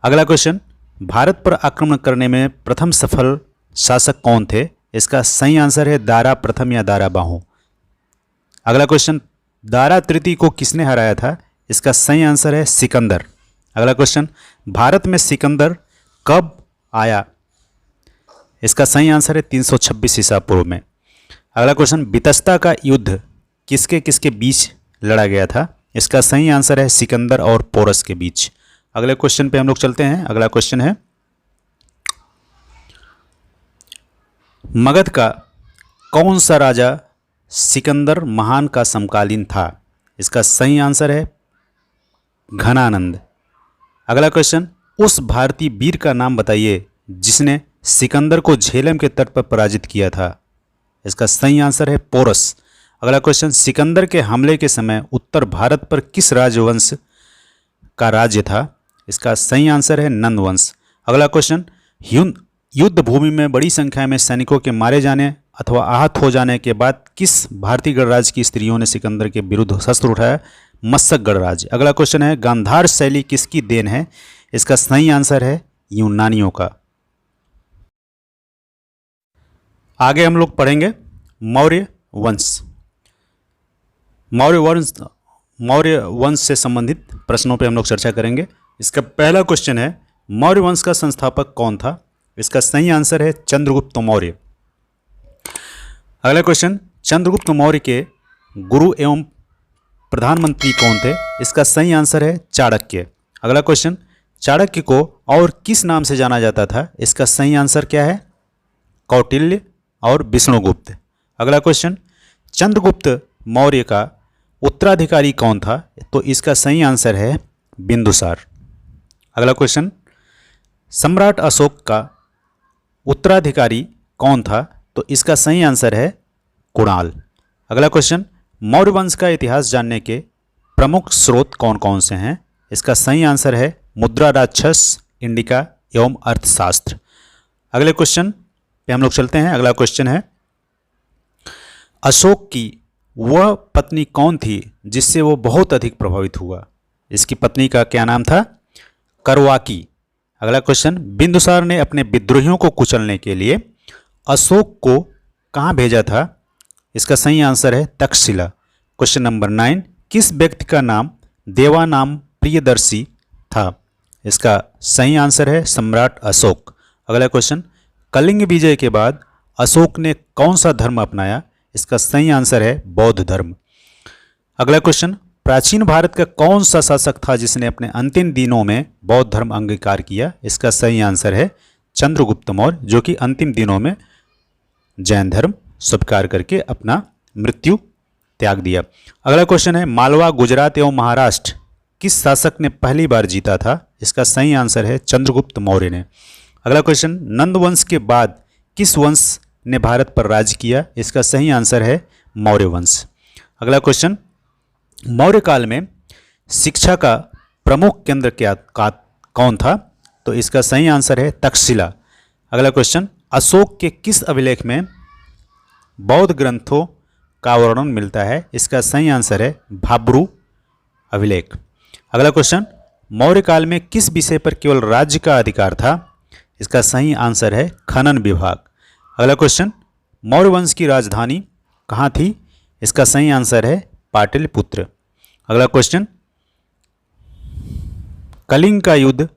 अगला क्वेश्चन, भारत पर आक्रमण करने में प्रथम सफल शासक कौन थे। इसका सही आंसर है दारा प्रथम या दारा बाहु। अगला क्वेश्चन, दारा तृतीय को किसने हराया था। इसका सही आंसर है सिकंदर। अगला क्वेश्चन, भारत में सिकंदर कब आया। इसका सही आंसर है 326 ईसा पूर्व में। अगला क्वेश्चन, बितस्ता का युद्ध किसके किसके बीच लड़ा गया था। इसका सही आंसर है सिकंदर और पोरस के बीच। अगले क्वेश्चन पे हम लोग चलते हैं। अगला क्वेश्चन है, मगध का कौन सा राजा सिकंदर महान का समकालीन था। इसका सही आंसर है घनानंद। अगला क्वेश्चन, उस भारतीय वीर का नाम बताइए जिसने सिकंदर को झेलम के तट पर पराजित किया था। इसका सही आंसर है पोरस। अगला क्वेश्चन, सिकंदर के हमले के समय उत्तर भारत पर किस राजवंश का राज्य था। इसका सही आंसर है नंद वंश। अगला क्वेश्चन, युद्ध भूमि में बड़ी संख्या में सैनिकों के मारे जाने अथवा आहत हो जाने के बाद किस भारतीय गणराज्य की स्त्रियों ने सिकंदर के विरुद्ध शस्त्र उठाया। मस्सक गणराज्य। अगला क्वेश्चन है, गांधार शैली किसकी देन है। इसका सही आंसर है यूनानियों का। आगे हम लोग पढ़ेंगे मौर्य वंश। मौर्य वंश से संबंधित प्रश्नों पे हम लोग चर्चा करेंगे। इसका पहला क्वेश्चन है, मौर्य वंश का संस्थापक कौन था। इसका सही आंसर है चंद्रगुप्त मौर्य। अगला क्वेश्चन, चंद्रगुप्त मौर्य के गुरु एवं प्रधानमंत्री कौन थे। इसका सही आंसर है चाणक्य। अगला क्वेश्चन, चाणक्य को और किस नाम से जाना जाता था। इसका सही आंसर क्या है कौटिल्य और विष्णुगुप्त। अगला क्वेश्चन, चंद्रगुप्त मौर्य का उत्तराधिकारी कौन था। तो इसका सही आंसर है बिंदुसार। अगला क्वेश्चन, सम्राट अशोक का उत्तराधिकारी कौन था। तो इसका सही आंसर है कुणाल। अगला क्वेश्चन, मौर्य वंश का इतिहास जानने के प्रमुख स्रोत कौन कौन से हैं। इसका सही आंसर है मुद्रा राक्षस, इंडिका एवं अर्थशास्त्र। अगले क्वेश्चन पे हम लोग चलते हैं। अगला क्वेश्चन है, अशोक की वह पत्नी कौन थी जिससे वो बहुत अधिक प्रभावित हुआ। इसकी पत्नी का क्या नाम था करवाकी। अगला क्वेश्चन, बिंदुसार ने अपने विद्रोहियों को कुचलने के लिए अशोक को कहाँ भेजा था। इसका सही आंसर है तक्षशिला। क्वेश्चन नंबर 9, किस व्यक्ति का नाम देवानाम प्रियदर्शी था। इसका सही आंसर है सम्राट अशोक। अगला क्वेश्चन, कलिंग विजय के बाद अशोक ने कौन सा धर्म अपनाया। इसका सही आंसर है बौद्ध धर्म। अगला क्वेश्चन, प्राचीन भारत का कौन सा शासक था जिसने अपने अंतिम दिनों में बौद्ध धर्म अंगीकार किया। इसका सही आंसर है चंद्रगुप्त मौर्य, जो कि अंतिम दिनों में जैन धर्म स्वीकार करके अपना मृत्यु त्याग दिया। अगला क्वेश्चन है, मालवा, गुजरात एवं महाराष्ट्र किस शासक ने पहली बार जीता था। इसका सही आंसर है चंद्रगुप्त मौर्य ने। अगला क्वेश्चन, नंद वंश के बाद किस वंश ने भारत पर राज किया। इसका सही आंसर है मौर्य वंश। अगला क्वेश्चन, मौर्य काल में शिक्षा का प्रमुख केंद्र कौन था। तो इसका सही आंसर है तक्षशिला। अगला क्वेश्चन, अशोक के किस अभिलेख में बौद्ध ग्रंथों का वर्णन मिलता है। इसका सही आंसर है भाब्रू अभिलेख। अगला क्वेश्चन, मौर्य काल में किस विषय पर केवल राज्य का अधिकार था। इसका सही आंसर है खनन विभाग। अगला क्वेश्चन, मौर्य वंश की राजधानी कहाँ थी। इसका सही आंसर है पाटलिपुत्र। अगला क्वेश्चन, कलिंग का युद्ध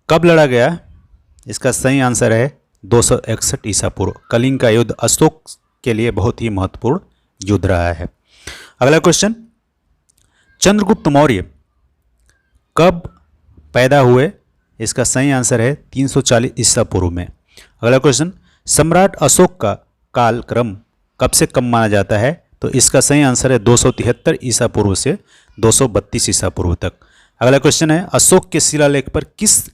कब लड़ा गया। इसका सही आंसर है 261 ईसा पूर्व। कलिंग का युद्ध अशोक के लिए बहुत ही महत्वपूर्ण युद्ध रहा है। अगला क्वेश्चन, चंद्रगुप्त मौर्य कब पैदा हुए? इसका सही आंसर है 340 ईसा पूर्व में। अगला क्वेश्चन, सम्राट अशोक का कालक्रम कब से कब माना जाता है? तो इसका सही आंसर है 273 ईसा पूर्व से 232 ईसा पूर्व तक। अगला क्वेश्चन है, अशोक के शिलालेख पर किस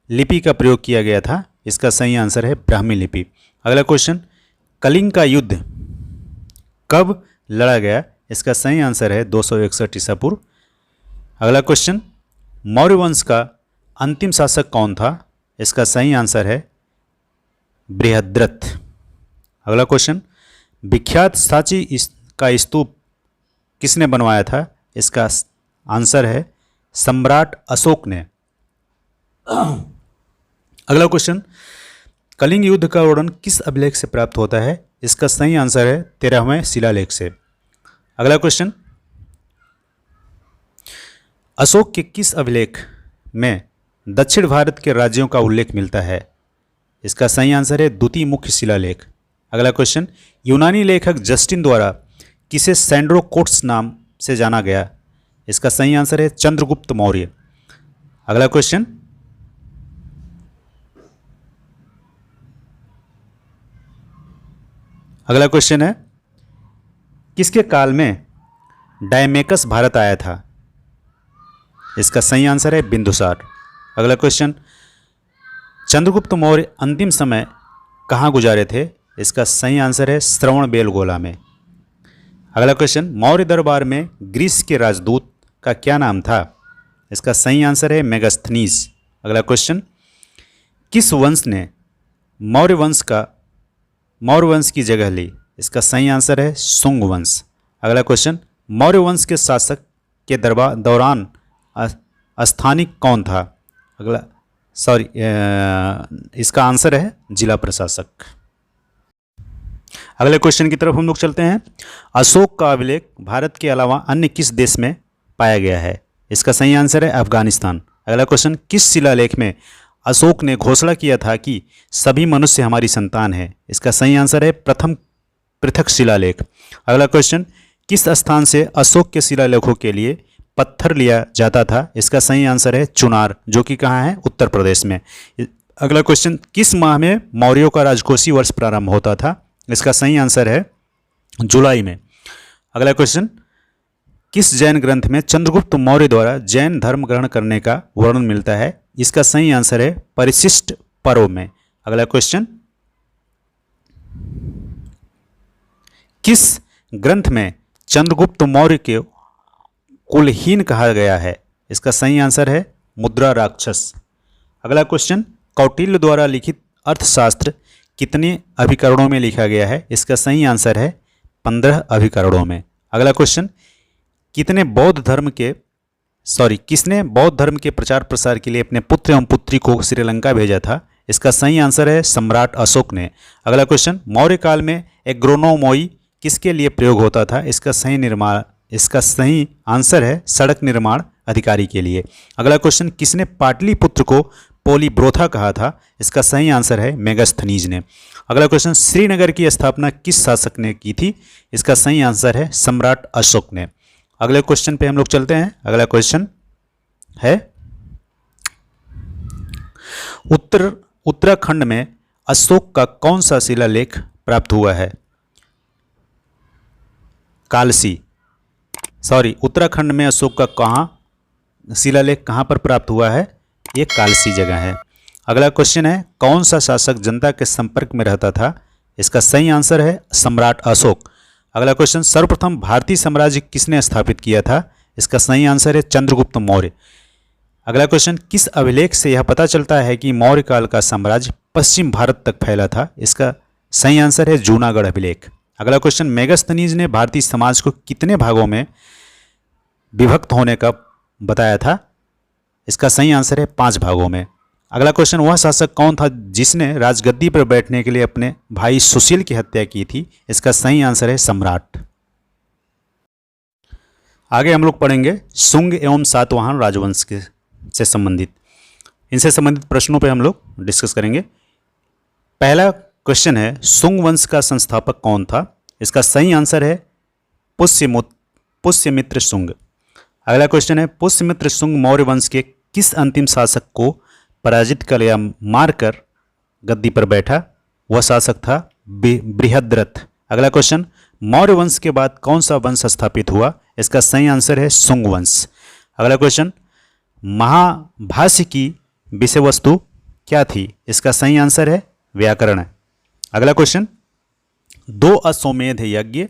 लिपि का प्रयोग किया गया था? इसका सही आंसर है ब्राह्मी लिपि। अगला क्वेश्चन, कलिंग का युद्ध कब लड़ा गया? इसका सही आंसर है 261 ईसा पूर्व। अगला क्वेश्चन, मौर्य वंश का अंतिम शासक कौन था? इसका सही आंसर है बृहद्रथ। अगला क्वेश्चन, विख्यात सांची का स्तूप किसने बनवाया था? इसका आंसर है सम्राट अशोक ने। अगला क्वेश्चन, कलिंग युद्ध का वर्णन किस अभिलेख से प्राप्त होता है? इसका सही आंसर है 13वें शिलालेख से। अगला क्वेश्चन, अशोक के किस अभिलेख में दक्षिण भारत के राज्यों का उल्लेख मिलता है? इसका सही आंसर है द्वितीय मुख्य शिलालेख। अगला क्वेश्चन, यूनानी लेखक जस्टिन द्वारा किसे सैंड्रोकोट्स नाम से जाना गया? इसका सही आंसर है चंद्रगुप्त मौर्य। अगला क्वेश्चन, है किसके काल में डायमेकस भारत आया था? इसका सही आंसर है बिंदुसार। अगला क्वेश्चन, चंद्रगुप्त मौर्य अंतिम समय कहाँ गुजारे थे? इसका सही आंसर है श्रवण बेलगोला में। अगला क्वेश्चन, मौर्य दरबार में ग्रीस के राजदूत का क्या नाम था? इसका सही आंसर है मेगास्थनीज। अगला क्वेश्चन, किस वंश ने मौर्य वंश की जगह ली? इसका सही आंसर है शुंग वंश। अगला क्वेश्चन, मौर्य वंश के शासक के दौरान स्थानिक कौन था? इसका आंसर है जिला प्रशासक। अगले क्वेश्चन की तरफ हम लोग चलते हैं। अशोक का अभिलेख भारत के अलावा अन्य किस देश में पाया गया है? इसका सही आंसर है अफगानिस्तान। अगला क्वेश्चन, किस शिलालेख में अशोक ने घोषणा किया था कि सभी मनुष्य हमारी संतान है? इसका सही आंसर है प्रथम पृथक शिलालेख। अगला क्वेश्चन, किस स्थान से अशोक के शिलालेखों के लिए पत्थर लिया जाता था? इसका सही आंसर है चुनार, जो कि कहाँ है? उत्तर प्रदेश में। अगला क्वेश्चन, किस माह में मौर्यों का राजकोषीय वर्ष प्रारंभ होता था? इसका सही आंसर है जुलाई में। अगला क्वेश्चन, किस जैन ग्रंथ में चंद्रगुप्त मौर्य द्वारा जैन धर्म ग्रहण करने का वर्णन मिलता है? इसका सही आंसर है परिशिष्ट पर्व में। अगला क्वेश्चन, किस ग्रंथ में चंद्रगुप्त मौर्य के कुलहीन कहा गया है? इसका सही आंसर है मुद्रा राक्षस। अगला क्वेश्चन, कौटिल्य द्वारा लिखित अर्थशास्त्र कितने अभिकरणों में लिखा गया है? इसका सही आंसर है 15 अभिकरणों में। अगला क्वेश्चन, किसने बौद्ध धर्म के प्रचार प्रसार के लिए अपने पुत्र एवं पुत्री को श्रीलंका भेजा था? इसका सही आंसर है सम्राट अशोक ने। अगला क्वेश्चन, मौर्य काल में एग्रोनोमोई किसके लिए प्रयोग होता था? इसका सही आंसर है सड़क निर्माण अधिकारी के लिए। अगला क्वेश्चन, किसने पाटलिपुत्र को पोलीब्रोथा कहा था? इसका सही आंसर है मेगास्थनीज ने। अगला क्वेश्चन, श्रीनगर की स्थापना किस शासक ने की थी? इसका सही आंसर है सम्राट अशोक ने। अगले क्वेश्चन पे हम लोग चलते हैं। अगला क्वेश्चन है, उत्तराखंड में अशोक का कौन सा शिलालेख प्राप्त हुआ है? उत्तराखंड में अशोक का शिलालेख कहाँ पर प्राप्त हुआ है? ये कालसी जगह है। अगला क्वेश्चन है, कौन सा शासक जनता के संपर्क में रहता था? इसका सही आंसर है सम्राट अशोक। अगला क्वेश्चन, सर्वप्रथम भारतीय साम्राज्य किसने स्थापित किया था? इसका सही आंसर है चंद्रगुप्त मौर्य। अगला क्वेश्चन, किस अभिलेख से यह पता चलता है कि मौर्य काल का साम्राज्य पश्चिम भारत तक फैला था? इसका सही आंसर है जूनागढ़ अभिलेख। अगला क्वेश्चन, मेगास्थनीज ने भारतीय समाज को कितने भागों में विभक्त होने का बताया था? इसका सही आंसर है 5 भागों में। अगला क्वेश्चन, वह शासक कौन था जिसने राजगद्दी पर बैठने के लिए अपने भाई सुशील की हत्या की थी? इसका सही आंसर है सम्राट। आगे हम लोग पढ़ेंगे शुंग एवं सातवाहन राजवंश से संबंधित। इनसे संबंधित प्रश्नों पे हम लोग डिस्कस करेंगे। पहला क्वेश्चन है, सुंग वंश का संस्थापक कौन था? इसका सही आंसर है पुष्यमित्र शुंग। अगला क्वेश्चन है, पुष्यमित्र शुंग मौर्य वंश के किस अंतिम शासक को पराजित कर या मारकर गद्दी पर बैठा? वह शासक था बृहद्रथ। अगला क्वेश्चन, मौर्य वंश के बाद कौन सा वंश स्थापित हुआ? इसका सही आंसर है शुंग वंश। अगला क्वेश्चन, महाभाष्य की विषय वस्तु क्या थी? इसका सही आंसर है व्याकरण। अगला क्वेश्चन, 2 अश्वमेध यज्ञ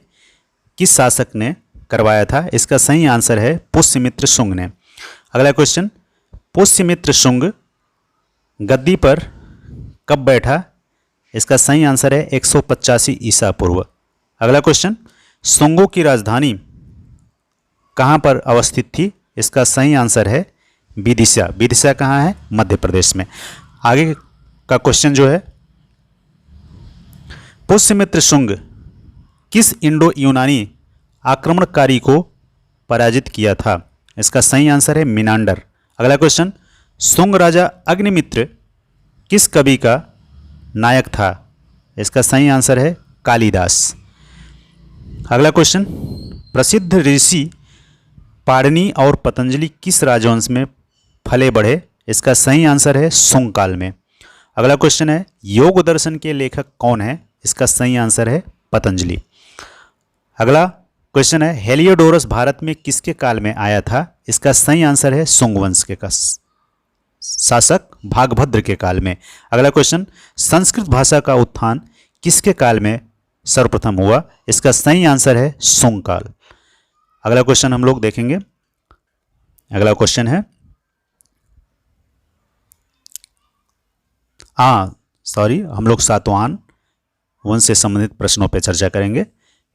किस शासक ने करवाया था? इसका सही आंसर है पुष्यमित्र शुंग ने। अगला क्वेश्चन, पुष्यमित्र शुंग गद्दी पर कब बैठा? इसका सही आंसर है 185 ईसा पूर्व। अगला क्वेश्चन, शुंगों की राजधानी कहाँ पर अवस्थित थी? इसका सही आंसर है विदिशा। विदिशा कहाँ है? मध्य प्रदेश में। आगे का क्वेश्चन जो है, पुष्यमित्र शुंग किस इंडो यूनानी आक्रमणकारी को पराजित किया था? इसका सही आंसर है मिनांडर। अगला क्वेश्चन, शुंग राजा अग्निमित्र किस कवि का नायक था? इसका सही आंसर है कालिदास। अगला क्वेश्चन, प्रसिद्ध ऋषि पाणिनि और पतंजलि किस राजवंश में फले बढ़े? इसका सही आंसर है शुंग काल में। अगला क्वेश्चन है, योग दर्शन के लेखक कौन है? इसका सही आंसर है पतंजलि। अगला क्वेश्चन है, हेलियोडोरस भारत में किसके काल में आया था? इसका सही आंसर है शुंग वंश के शासक भागभद्र के काल में। अगला क्वेश्चन, संस्कृत भाषा का उत्थान किसके काल में सर्वप्रथम हुआ? इसका सही आंसर है शुंग काल। अगला क्वेश्चन हम लोग देखेंगे। अगला क्वेश्चन है, हम लोग सातवाहन वंश से संबंधित प्रश्नों पर चर्चा करेंगे।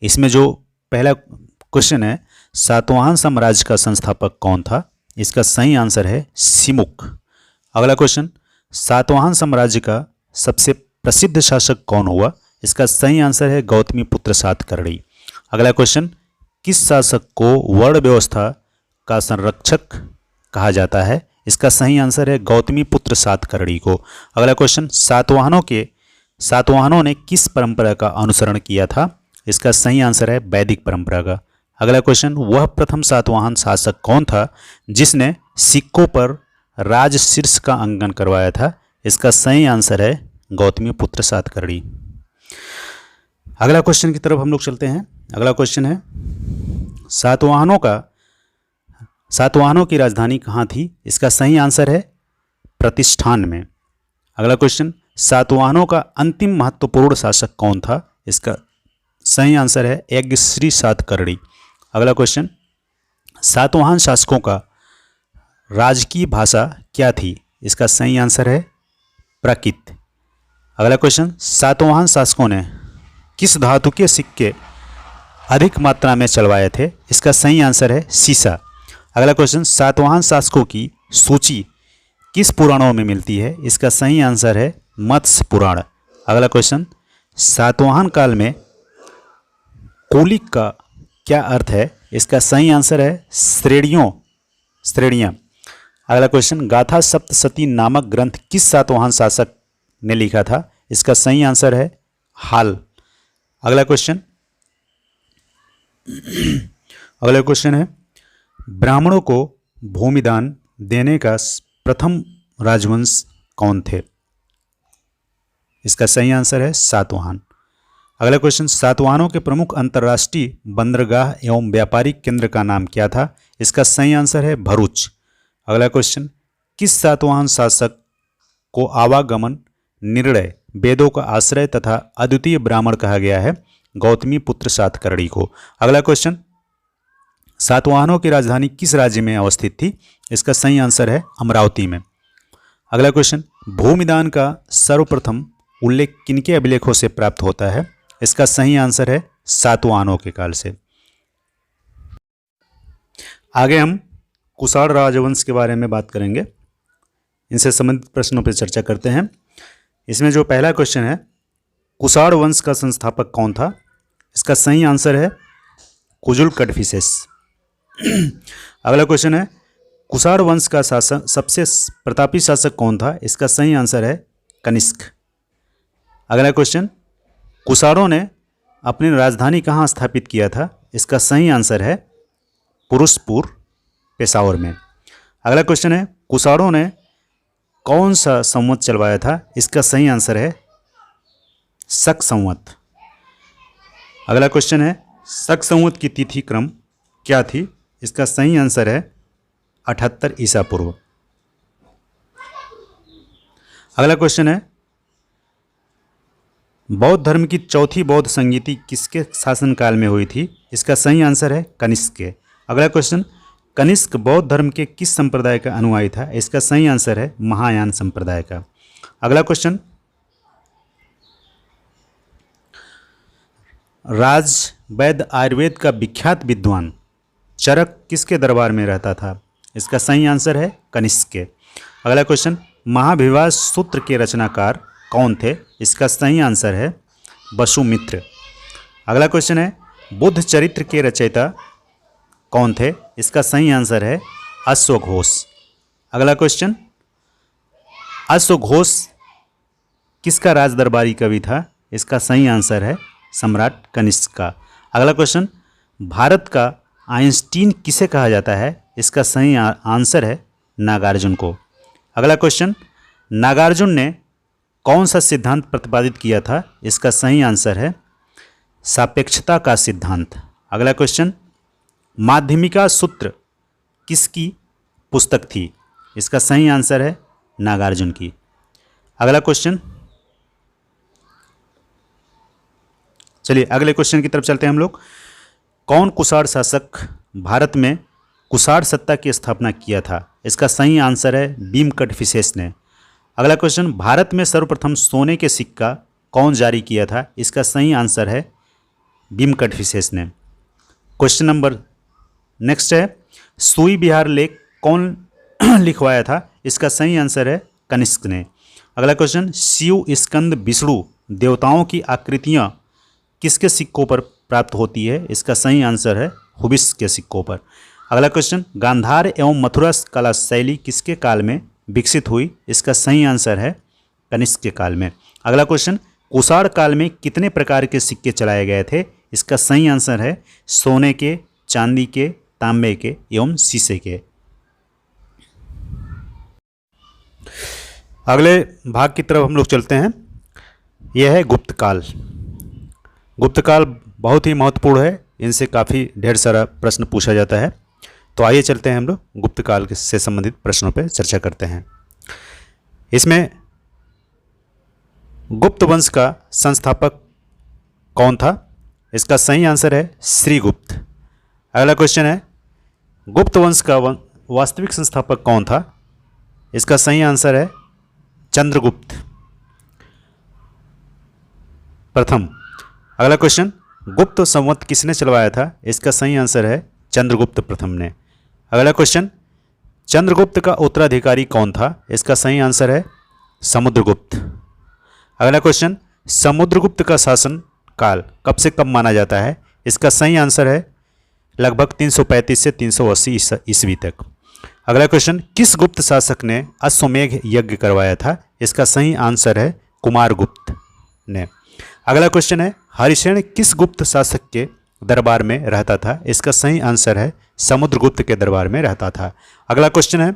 इसमें जो पहला क्वेश्चन है, सातवाहन साम्राज्य का संस्थापक कौन था? इसका सही आंसर है सिमुक। अगला क्वेश्चन, सातवाहन साम्राज्य का सबसे प्रसिद्ध शासक कौन हुआ? इसका सही आंसर है गौतमीपुत्र सातकर्णी। अगला क्वेश्चन, किस शासक को वर्ण व्यवस्था का संरक्षक कहा जाता है? इसका सही आंसर है गौतमीपुत्र सातकर्णी को। अगला क्वेश्चन, सातवाहनों ने किस परंपरा का अनुसरण किया था? इसका सही आंसर है वैदिक परंपरा का। अगला क्वेश्चन, वह प्रथम सातवाहन शासक कौन था जिसने सिक्कों पर राजशीर्ष का अंकन करवाया था? इसका सही आंसर है गौतमीपुत्र सातकर्णी। अगला क्वेश्चन की तरफ हम लोग चलते हैं। अगला क्वेश्चन है, सातवाहनों की राजधानी कहाँ थी? इसका सही आंसर है प्रतिष्ठान में। अगला क्वेश्चन, सातवाहनों का अंतिम महत्वपूर्ण शासक कौन था? इसका सही आंसर है यज्ञश्री सातकर्णी। अगला क्वेश्चन, सातवाहन शासकों का राजकीय भाषा क्या थी? इसका सही आंसर है प्राकृत। अगला क्वेश्चन, सातवाहन शासकों ने किस धातु के सिक्के अधिक मात्रा में चलवाए थे? इसका सही आंसर है सीसा। अगला क्वेश्चन, सातवाहन शासकों की सूची किस पुराणों में मिलती है? इसका सही आंसर है मत्स्य पुराण। अगला क्वेश्चन, सातवाहन काल में कौलिक का क्या अर्थ है? इसका सही आंसर है श्रेणियाँ। अगला क्वेश्चन, गाथा सप्तशती नामक ग्रंथ किस सातवाहन शासक ने लिखा था? इसका सही आंसर है हाल। अगला क्वेश्चन है, ब्राह्मणों को भूमिदान देने का प्रथम राजवंश कौन थे? इसका सही आंसर है सातवाहन। अगला क्वेश्चन, सातवाहनों के प्रमुख अंतर्राष्ट्रीय बंदरगाह एवं व्यापारिक केंद्र का नाम क्या था? इसका सही आंसर है भरूच। अगला क्वेश्चन, किस सातवाहन शासक को आवागमन निर्णय वेदों का आश्रय तथा अद्वितीय ब्राह्मण कहा गया है? गौतमीपुत्र सातकर्णी को। अगला क्वेश्चन, सातवाहनों की राजधानी किस राज्य में अवस्थित थी? इसका सही आंसर है अमरावती में। अगला क्वेश्चन, भूमिदान का सर्वप्रथम उल्लेख किनके अभिलेखों से प्राप्त होता है? इसका सही आंसर है सातवाहनों के काल से। आगे हम कुषाण राजवंश के बारे में बात करेंगे। इनसे संबंधित प्रश्नों पर चर्चा करते हैं। इसमें जो पहला क्वेश्चन है, कुषाण वंश का संस्थापक कौन था? इसका सही आंसर है कुजुल कड़फिसेस। अगला क्वेश्चन है, कुषाण वंश का शासक सबसे प्रतापी शासक कौन था? इसका सही आंसर है कनिष्क। अगला क्वेश्चन, कुषाणों ने अपनी राजधानी कहाँ स्थापित किया था? इसका सही आंसर है पुरुषपुर, पेशावर में। अगला क्वेश्चन है, कुषाणों ने कौन सा संवत चलवाया था? इसका सही आंसर है शक संवत। अगला क्वेश्चन है, शक संवत की तिथि क्रम क्या थी? इसका सही आंसर है 78 ईसा पूर्व। अगला क्वेश्चन है, बौद्ध धर्म की चौथी बौद्ध संगीति किसके शासनकाल में हुई थी? इसका सही आंसर है कनिष्क के। अगला क्वेश्चन, कनिष्क बौद्ध धर्म के किस संप्रदाय का अनुयायी था? इसका सही आंसर है महायान संप्रदाय का। अगला क्वेश्चन, राज वैद्य आयुर्वेद का विख्यात विद्वान चरक किसके दरबार में रहता था? इसका सही आंसर है कनिष्क के। अगला क्वेश्चन, महाभिवाह सूत्र के रचनाकार कौन थे? इसका सही आंसर है वसुमित्र। अगला क्वेश्चन है, बुद्ध चरित्र के रचयिता कौन थे? इसका सही आंसर है अश्वघोष। अगला क्वेश्चन, अश्वघोष किसका राज दरबारी कवि था? इसका सही आंसर है सम्राट कनिष्क का। अगला क्वेश्चन, भारत का आइंस्टीन किसे कहा जाता है? इसका सही आंसर है नागार्जुन को। अगला क्वेश्चन, नागार्जुन ने कौन सा सिद्धांत प्रतिपादित किया था? इसका सही आंसर है सापेक्षता का सिद्धांत। अगला क्वेश्चन, माध्यमिका सूत्र किसकी पुस्तक थी? इसका सही आंसर है नागार्जुन की। अगला क्वेश्चन, चलिए अगले क्वेश्चन की तरफ चलते हैं हम लोग। कौन कुषाण शासक भारत में कुषाण सत्ता की स्थापना किया था? इसका सही आंसर है भीम कटफिसेस ने। अगला क्वेश्चन, भारत में सर्वप्रथम सोने के सिक्का कौन जारी किया था? इसका सही आंसर है भीम कटफिसेस ने। क्वेश्चन नंबर नेक्स्ट है, सुई विहार लेख कौन लिखवाया था? इसका सही आंसर है कनिष्क ने। अगला क्वेश्चन, शिव स्कंद विष्णु देवताओं की आकृतियां किसके सिक्कों पर प्राप्त होती है? इसका सही आंसर है हुबिस के सिक्कों पर। अगला क्वेश्चन, गांधार एवं मथुरा कला शैली किसके काल में विकसित हुई? इसका सही आंसर है कनिष्क के काल में। अगला क्वेश्चन, कुषाण काल में कितने प्रकार के सिक्के चलाए गए थे? इसका सही आंसर है सोने के, चांदी के, तांबे के एवं शीशे के। अगले भाग की तरफ हम लोग चलते हैं। यह है गुप्त काल। गुप्त काल बहुत ही महत्वपूर्ण है, इनसे काफ़ी ढेर सारा प्रश्न पूछा जाता है। तो आइए चलते हैं हम लोग गुप्त काल से संबंधित प्रश्नों पर चर्चा करते हैं। इसमें गुप्त वंश का संस्थापक कौन था? इसका सही आंसर है श्रीगुप्त। अगला क्वेश्चन है, गुप्त वंश का वास्तविक संस्थापक कौन था? इसका सही आंसर है चंद्रगुप्त प्रथम। अगला क्वेश्चन, गुप्त संवत किसने चलवाया था? इसका सही आंसर है चंद्रगुप्त प्रथम ने। अगला क्वेश्चन, चंद्रगुप्त का उत्तराधिकारी कौन था? इसका सही आंसर है समुद्रगुप्त। अगला क्वेश्चन, समुद्रगुप्त का शासन काल कब से कब माना जाता है? इसका सही आंसर है लगभग 335 से 380 ईस्वी तक। अगला क्वेश्चन, किस गुप्त शासक ने अश्वमेघ यज्ञ करवाया था? इसका सही आंसर है कुमारगुप्त ने। अगला क्वेश्चन है, हरिसेन किस गुप्त शासक के दरबार में रहता था? इसका सही आंसर है समुद्रगुप्त के दरबार में रहता था। अगला क्वेश्चन है,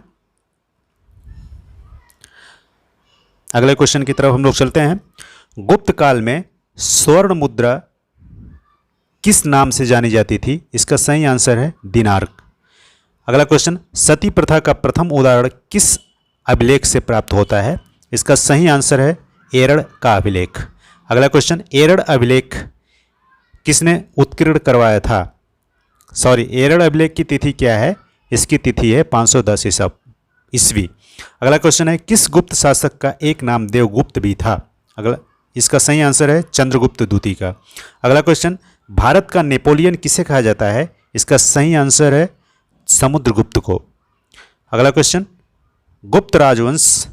अगले क्वेश्चन की तरफ हम लोग चलते हैं। गुप्त काल में स्वर्ण मुद्रा किस नाम से जानी जाती थी? इसका सही आंसर है दिनार। अगला क्वेश्चन, सती प्रथा का प्रथम उदाहरण किस अभिलेख से प्राप्त होता है? इसका सही आंसर है एरड़ का अभिलेख। अगला क्वेश्चन, एरड़ अभिलेख किसने उत्कीर्ण करवाया था? एरड़ अभिलेख की तिथि क्या है? इसकी तिथि है 510 ईस्वी। अगला क्वेश्चन है, किस गुप्त शासक का एक नाम देवगुप्त भी था? इसका सही आंसर है चंद्रगुप्त द्वितीय का। अगला क्वेश्चन, भारत का नेपोलियन किसे कहा जाता है? इसका सही आंसर है समुद्रगुप्त को। अगला क्वेश्चन, गुप्त राजवंश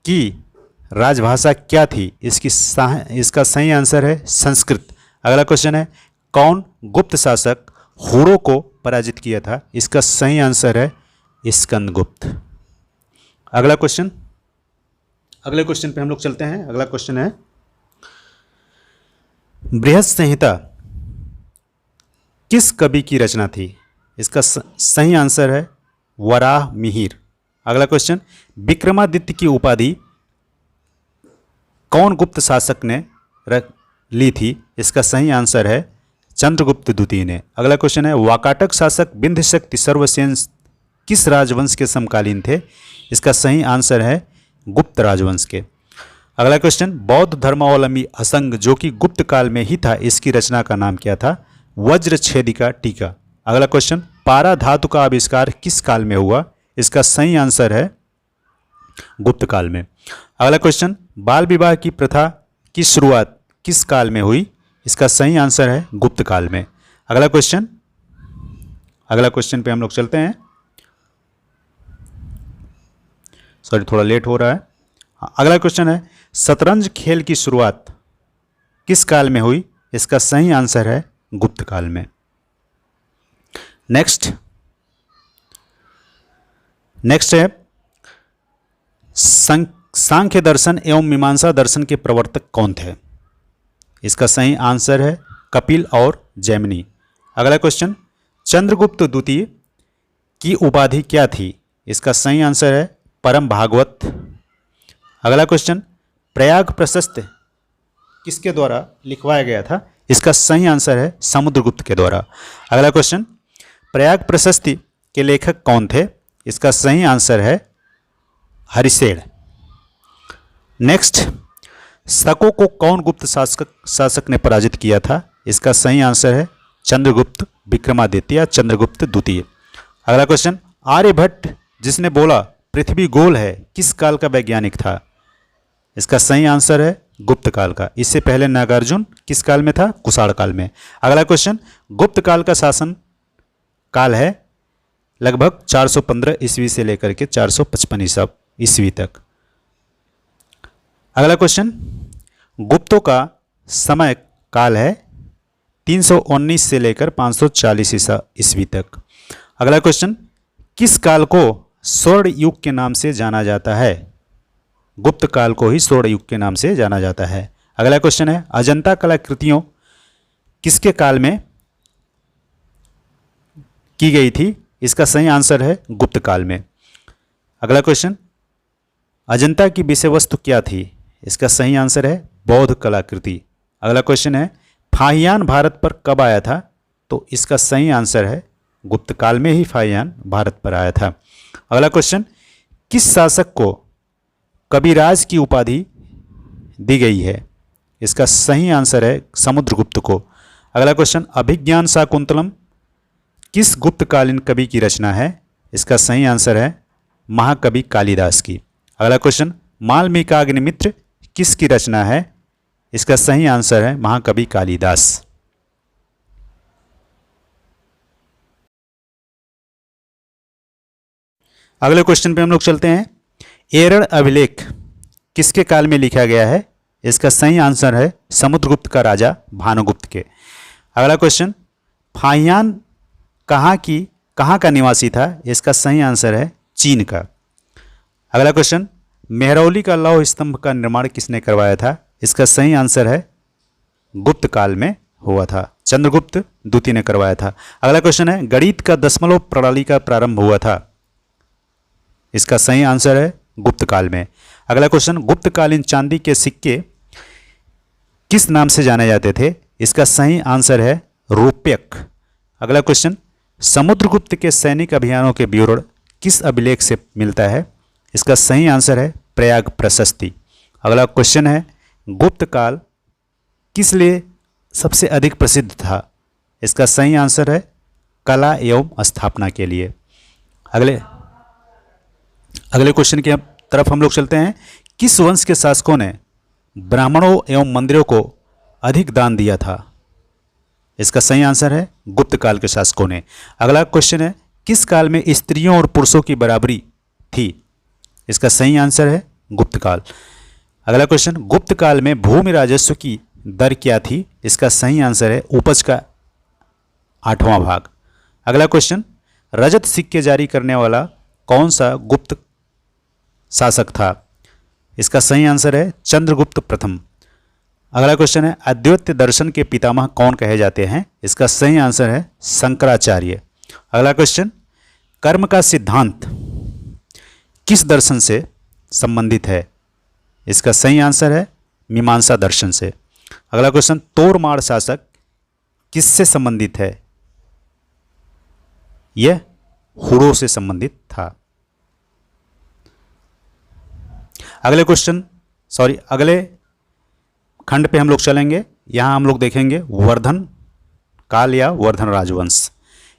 की राजभाषा क्या थी? इसका सही आंसर है संस्कृत। अगला क्वेश्चन है, कौन गुप्त शासक हुरो को पराजित किया था? इसका सही आंसर है स्कंदगुप्त। अगले क्वेश्चन पे हम लोग चलते हैं। अगला क्वेश्चन है, बृहद संहिता किस कवि की रचना थी? इसका सही आंसर है वराह मिहिर। अगला क्वेश्चन, विक्रमादित्य की उपाधि कौन गुप्त शासक ने ली थी? इसका सही आंसर है चंद्रगुप्त द्वितीय ने। अगला क्वेश्चन है, वाकाटक शासक बिंदशक्ति सर्वसेन किस राजवंश के समकालीन थे? इसका सही आंसर है गुप्त राजवंश के। अगला क्वेश्चन, बौद्ध धर्मावलंबी असंग जो कि गुप्त काल में ही था, इसकी रचना का नाम क्या था? वज्रछेदिका टीका। अगला क्वेश्चन, पारा धातु का आविष्कार किस काल में हुआ? इसका सही आंसर है गुप्त काल में। अगला क्वेश्चन, बाल विवाह की प्रथा की शुरुआत किस काल में हुई? इसका सही आंसर है गुप्त काल में। अगला क्वेश्चन पे हम लोग चलते हैं। सॉरी, थोड़ा लेट हो रहा है। अगला क्वेश्चन है, शतरंज खेल की शुरुआत किस काल में हुई? इसका सही आंसर है गुप्त काल में। नेक्स्ट है, सांख्य दर्शन एवं मीमांसा दर्शन के प्रवर्तक कौन थे? इसका सही आंसर है कपिल और जैमिनी। अगला क्वेश्चन, चंद्रगुप्त द्वितीय की उपाधि क्या थी? इसका सही आंसर है परम भागवत। अगला क्वेश्चन, प्रयाग प्रशस्त किसके द्वारा लिखवाया गया था? इसका सही आंसर है समुद्रगुप्त के द्वारा। अगला क्वेश्चन, प्रयाग प्रशस्ति के लेखक कौन थे? इसका सही आंसर है हरिसेन। नेक्स्ट, शकों को कौन गुप्त शासक ने पराजित किया था? इसका सही आंसर है चंद्रगुप्त विक्रमादित्य या चंद्रगुप्त द्वितीय। अगला क्वेश्चन, आर्यभट्ट जिसने बोला पृथ्वी गोल है किस काल का वैज्ञानिक था? इसका सही आंसर है गुप्त काल का। इससे पहले नागार्जुन किस काल में था? कुषाण काल में। अगला क्वेश्चन, गुप्त काल का शासन काल है लगभग 415 ईस्वी से लेकर के 455 ईस्वी तक। अगला क्वेश्चन, गुप्तों का समय काल है 319 से लेकर 540 ईस्वी तक। अगला क्वेश्चन, किस काल को स्वर्ण युग के नाम से जाना जाता है? गुप्त काल को ही स्वर्ण युग के नाम से जाना जाता है। अगला क्वेश्चन है, अजंता कलाकृतियों किसके काल में की गई थी? इसका सही आंसर है गुप्त काल में। अगला क्वेश्चन, अजंता की विषय वस्तु क्या थी? इसका सही आंसर है बौद्ध कलाकृति। अगला क्वेश्चन है, फाहियान भारत पर कब आया था? तो इसका सही आंसर है गुप्त काल में ही फाहियान भारत पर आया था। अगला क्वेश्चन, किस शासक को कविराज की उपाधि दी गई है? इसका सही आंसर है समुद्रगुप्त को। अगला क्वेश्चन, अभिज्ञान शाकुंतलम किस गुप्तकालीन कवि की रचना है? इसका सही आंसर है महाकवि कालिदास की। अगला क्वेश्चन, मालविकाग्निमित्र किसकी रचना है? इसका सही आंसर है महाकवि कालिदास। अगले क्वेश्चन पे हम लोग चलते हैं। एरण अभिलेख किसके काल में लिखा गया है? इसका सही आंसर है समुद्रगुप्त का राजा भानुगुप्त के। अगला क्वेश्चन, फाहियान कहाँ का निवासी था? इसका सही आंसर है चीन का। अगला क्वेश्चन, मेहरौली का लौह स्तंभ का निर्माण किसने करवाया था? इसका सही आंसर है गुप्त काल में हुआ था, चंद्रगुप्त द्वितीय ने करवाया था। अगला क्वेश्चन है, गणित का दशमलव प्रणाली का प्रारंभ हुआ था? इसका सही आंसर है गुप्त काल में। अगला क्वेश्चन, गुप्तकालीन चांदी के सिक्के किस नाम से जाने जाते थे? इसका सही आंसर है रूप्यक। अगला क्वेश्चन, समुद्रगुप्त के सैनिक अभियानों के विवरण किस अभिलेख से मिलता है? इसका सही आंसर है प्रयाग प्रशस्ति। अगला क्वेश्चन है, गुप्त काल किस लिए सबसे अधिक प्रसिद्ध था? इसका सही आंसर है कला एवं स्थापना के लिए। अगले क्वेश्चन की तरफ हम लोग चलते हैं। किस वंश के शासकों ने ब्राह्मणों एवं मंदिरों को अधिक दान दिया था? इसका सही आंसर है गुप्त काल के शासकों ने। अगला क्वेश्चन है, किस काल में स्त्रियों और पुरुषों की बराबरी थी? इसका सही आंसर है गुप्त काल। अगला क्वेश्चन, गुप्त काल में भूमि राजस्व की दर क्या थी? इसका सही आंसर है उपज का 8वां भाग। अगला क्वेश्चन, रजत सिक्के जारी करने वाला कौन सा गुप्त शासक था? इसका सही आंसर है चंद्रगुप्त प्रथम। अगला क्वेश्चन है अद्वैत दर्शन के पितामह कौन कहे जाते हैं? इसका सही आंसर है शंकराचार्य। अगला क्वेश्चन कर्म का सिद्धांत किस दर्शन से संबंधित है? इसका सही आंसर है मीमांसा दर्शन से। अगला क्वेश्चन तोड़माड़ शासक किससे संबंधित है? यह हुड़ों से संबंधित था। अगले खंड पे हम लोग चलेंगे। यहां हम लोग देखेंगे वर्धन काल या वर्धन राजवंश।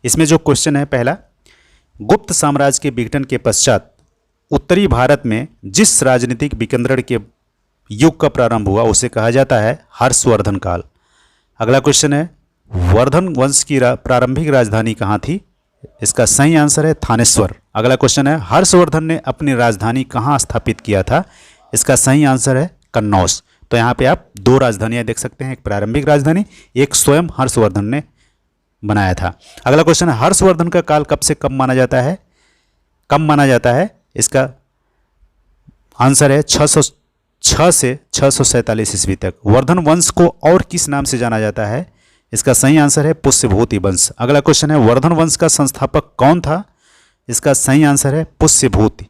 इसमें जो क्वेश्चन है पहला, गुप्त साम्राज्य के विघटन के पश्चात उत्तरी भारत में जिस राजनीतिक विकेंद्रण के युग का प्रारंभ हुआ उसे कहा जाता है हर्षवर्धन काल। अगला क्वेश्चन है वर्धन वंश की प्रारंभिक राजधानी कहाँ थी? इसका सही आंसर है थानेश्वर। अगला क्वेश्चन है हर्षवर्धन ने अपनी राजधानी कहाँ स्थापित किया था? इसका सही आंसर है कन्नौज। तो यहाँ पे आप दो राजधानियाँ देख सकते हैं, एक प्रारंभिक राजधानी, एक स्वयं हर्षवर्धन ने बनाया था। अगला क्वेश्चन है हर्षवर्धन का काल कब से कब माना जाता है? कब माना जाता है? इसका आंसर है 606 से 647 ईस्वी तक। वर्धन वंश को और किस नाम से जाना जाता है? इसका सही आंसर है पुष्यभूति वंश। अगला क्वेश्चन है वर्धन वंश का संस्थापक कौन था? इसका सही आंसर है पुष्यभूति।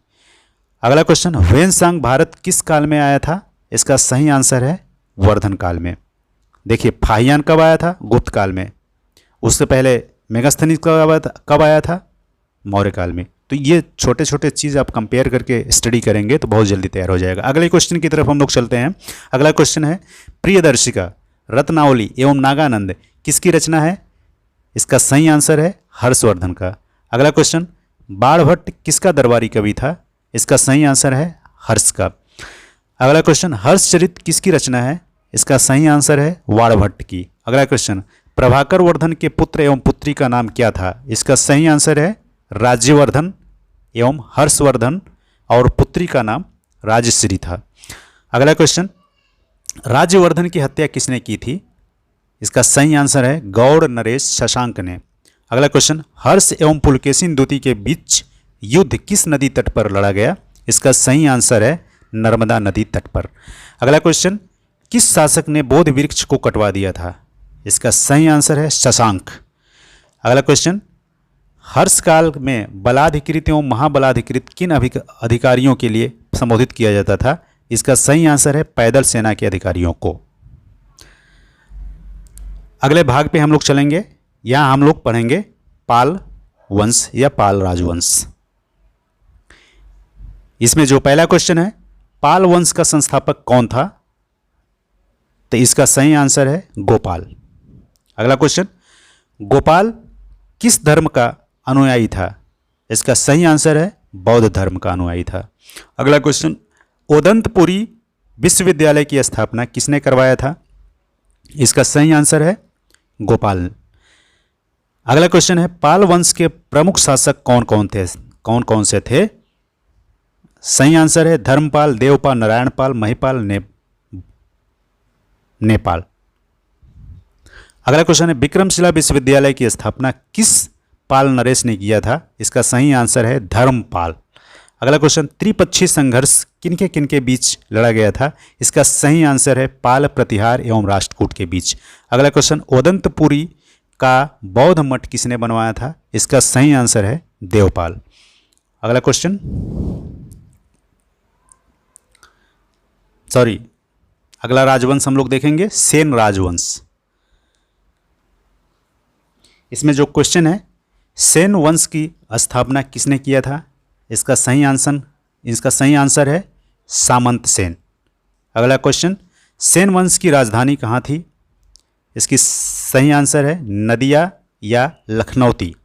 अगला क्वेश्चन ह्वेनसांग भारत किस काल में आया था? इसका सही आंसर है वर्धन काल में। देखिए फाहियान कब आया था? गुप्त काल में। उससे पहले मेगास्थनीज कब आया था? मौर्य काल में। तो ये छोटे छोटे चीज़ आप कंपेयर करके स्टडी करेंगे तो बहुत जल्दी तैयार हो जाएगा। अगले क्वेश्चन की तरफ हम लोग चलते हैं। अगला क्वेश्चन है प्रियदर्शिका, रत्नावली एवं नागानंद किसकी रचना है? इसका सही आंसर है हर्षवर्धन का। अगला क्वेश्चन बाणभट्ट किसका दरबारी कवि था? इसका सही आंसर है हर्ष का। अगला क्वेश्चन हर्षचरित किसकी रचना है? इसका सही आंसर है बाणभट्ट की। अगला क्वेश्चन प्रभाकर वर्धन के पुत्र एवं पुत्री का नाम क्या था? इसका सही आंसर है राज्यवर्धन एवं हर्षवर्धन और पुत्री का नाम राजश्री था। अगला क्वेश्चन राज्यवर्धन की हत्या किसने की थी? इसका सही आंसर है गौड़ नरेश शशांक ने। अगला क्वेश्चन हर्ष एवं पुलकेशिन द्वितीय के बीच युद्ध किस नदी तट पर लड़ा गया? इसका सही आंसर है नर्मदा नदी तट पर। अगला क्वेश्चन किस शासक ने बोधि वृक्ष को कटवा दिया था? इसका सही आंसर है शशांक। अगला क्वेश्चन हर्ष काल में बलाधिकृत एवं महाबलाधिकृत किन अधिकारियों के लिए संबोधित किया जाता था? इसका सही आंसर है पैदल सेना के अधिकारियों को। अगले भाग पे हम लोग चलेंगे। यहाँ हम लोग पढ़ेंगे पाल वंश या पाल राजवंश। इसमें जो पहला क्वेश्चन है पाल वंश का संस्थापक कौन था? तो इसका सही आंसर है गोपाल। अगला क्वेश्चन गोपाल किस धर्म का अनुयायी था? इसका सही आंसर है बौद्ध धर्म का अनुयायी था। अगला क्वेश्चन ओदंतपुरी विश्वविद्यालय की स्थापना किसने करवाया था? इसका सही आंसर है गोपाल। अगला क्वेश्चन है पाल वंश के प्रमुख शासक कौन कौन से थे? सही आंसर है धर्मपाल, देवपाल, नारायणपाल, महिपाल, नेपाल। अगला क्वेश्चन है विक्रमशिला विश्वविद्यालय की स्थापना किस पाल नरेश ने किया था? इसका सही आंसर है धर्मपाल। अगला क्वेश्चन त्रिपक्षीय संघर्ष किनके किनके बीच लड़ा गया था? इसका सही आंसर है पाल, प्रतिहार एवं राष्ट्रकूट के बीच। अगला क्वेश्चन ओदंतपुरी का बौद्ध मठ किसने बनवाया था? इसका सही आंसर है देवपाल। अगला क्वेश्चन अगला राजवंश हम लोग देखेंगे सेन राजवंश। इसमें जो क्वेश्चन है सेन वंश की स्थापना किसने किया था? इसका सही आंसर है सामंत सेन। अगला क्वेश्चन सेन वंश की राजधानी कहाँ थी? इसकी सही आंसर है नदिया या लखनौती।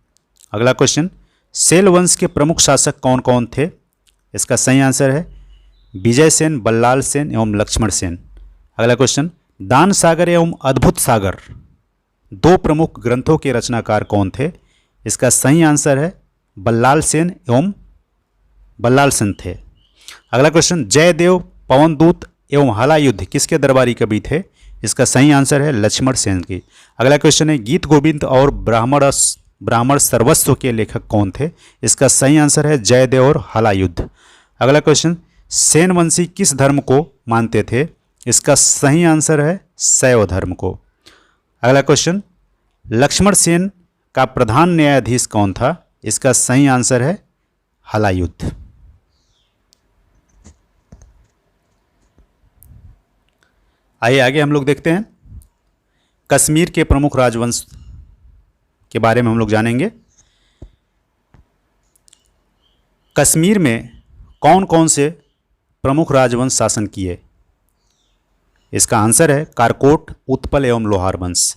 अगला क्वेश्चन सेन वंश के प्रमुख शासक कौन कौन थे? इसका सही आंसर है विजय सेन, बल्लाल सेन एवं लक्ष्मण सेन। अगला क्वेश्चन दान सागर एवं अद्भुत सागर दो प्रमुख ग्रंथों के रचनाकार कौन थे? इसका सही आंसर है बल्लाल सेन थे। अगला क्वेश्चन जयदेव, पवनदूत एवं हला युद्ध किसके दरबारी कवि थे? इसका सही आंसर है लक्ष्मण सेन की। अगला क्वेश्चन है गीत गोविंद और ब्राह्मण सर्वस्व के लेखक कौन थे? इसका सही आंसर है जयदेव और हलायुद्ध। अगला क्वेश्चन, सेनवंशी किस धर्म को मानते थे? इसका सही आंसर है शैव धर्म को। अगला क्वेश्चन, लक्ष्मण सेन का प्रधान न्यायाधीश कौन था? इसका सही आंसर है हलायुद्ध। आइए आगे हम लोग देखते हैं कश्मीर के प्रमुख राजवंश के बारे में हम लोग जानेंगे। कश्मीर में कौन कौन से प्रमुख राजवंश शासन किए? इसका आंसर है कारकोट, उत्पल एवं लोहार वंश।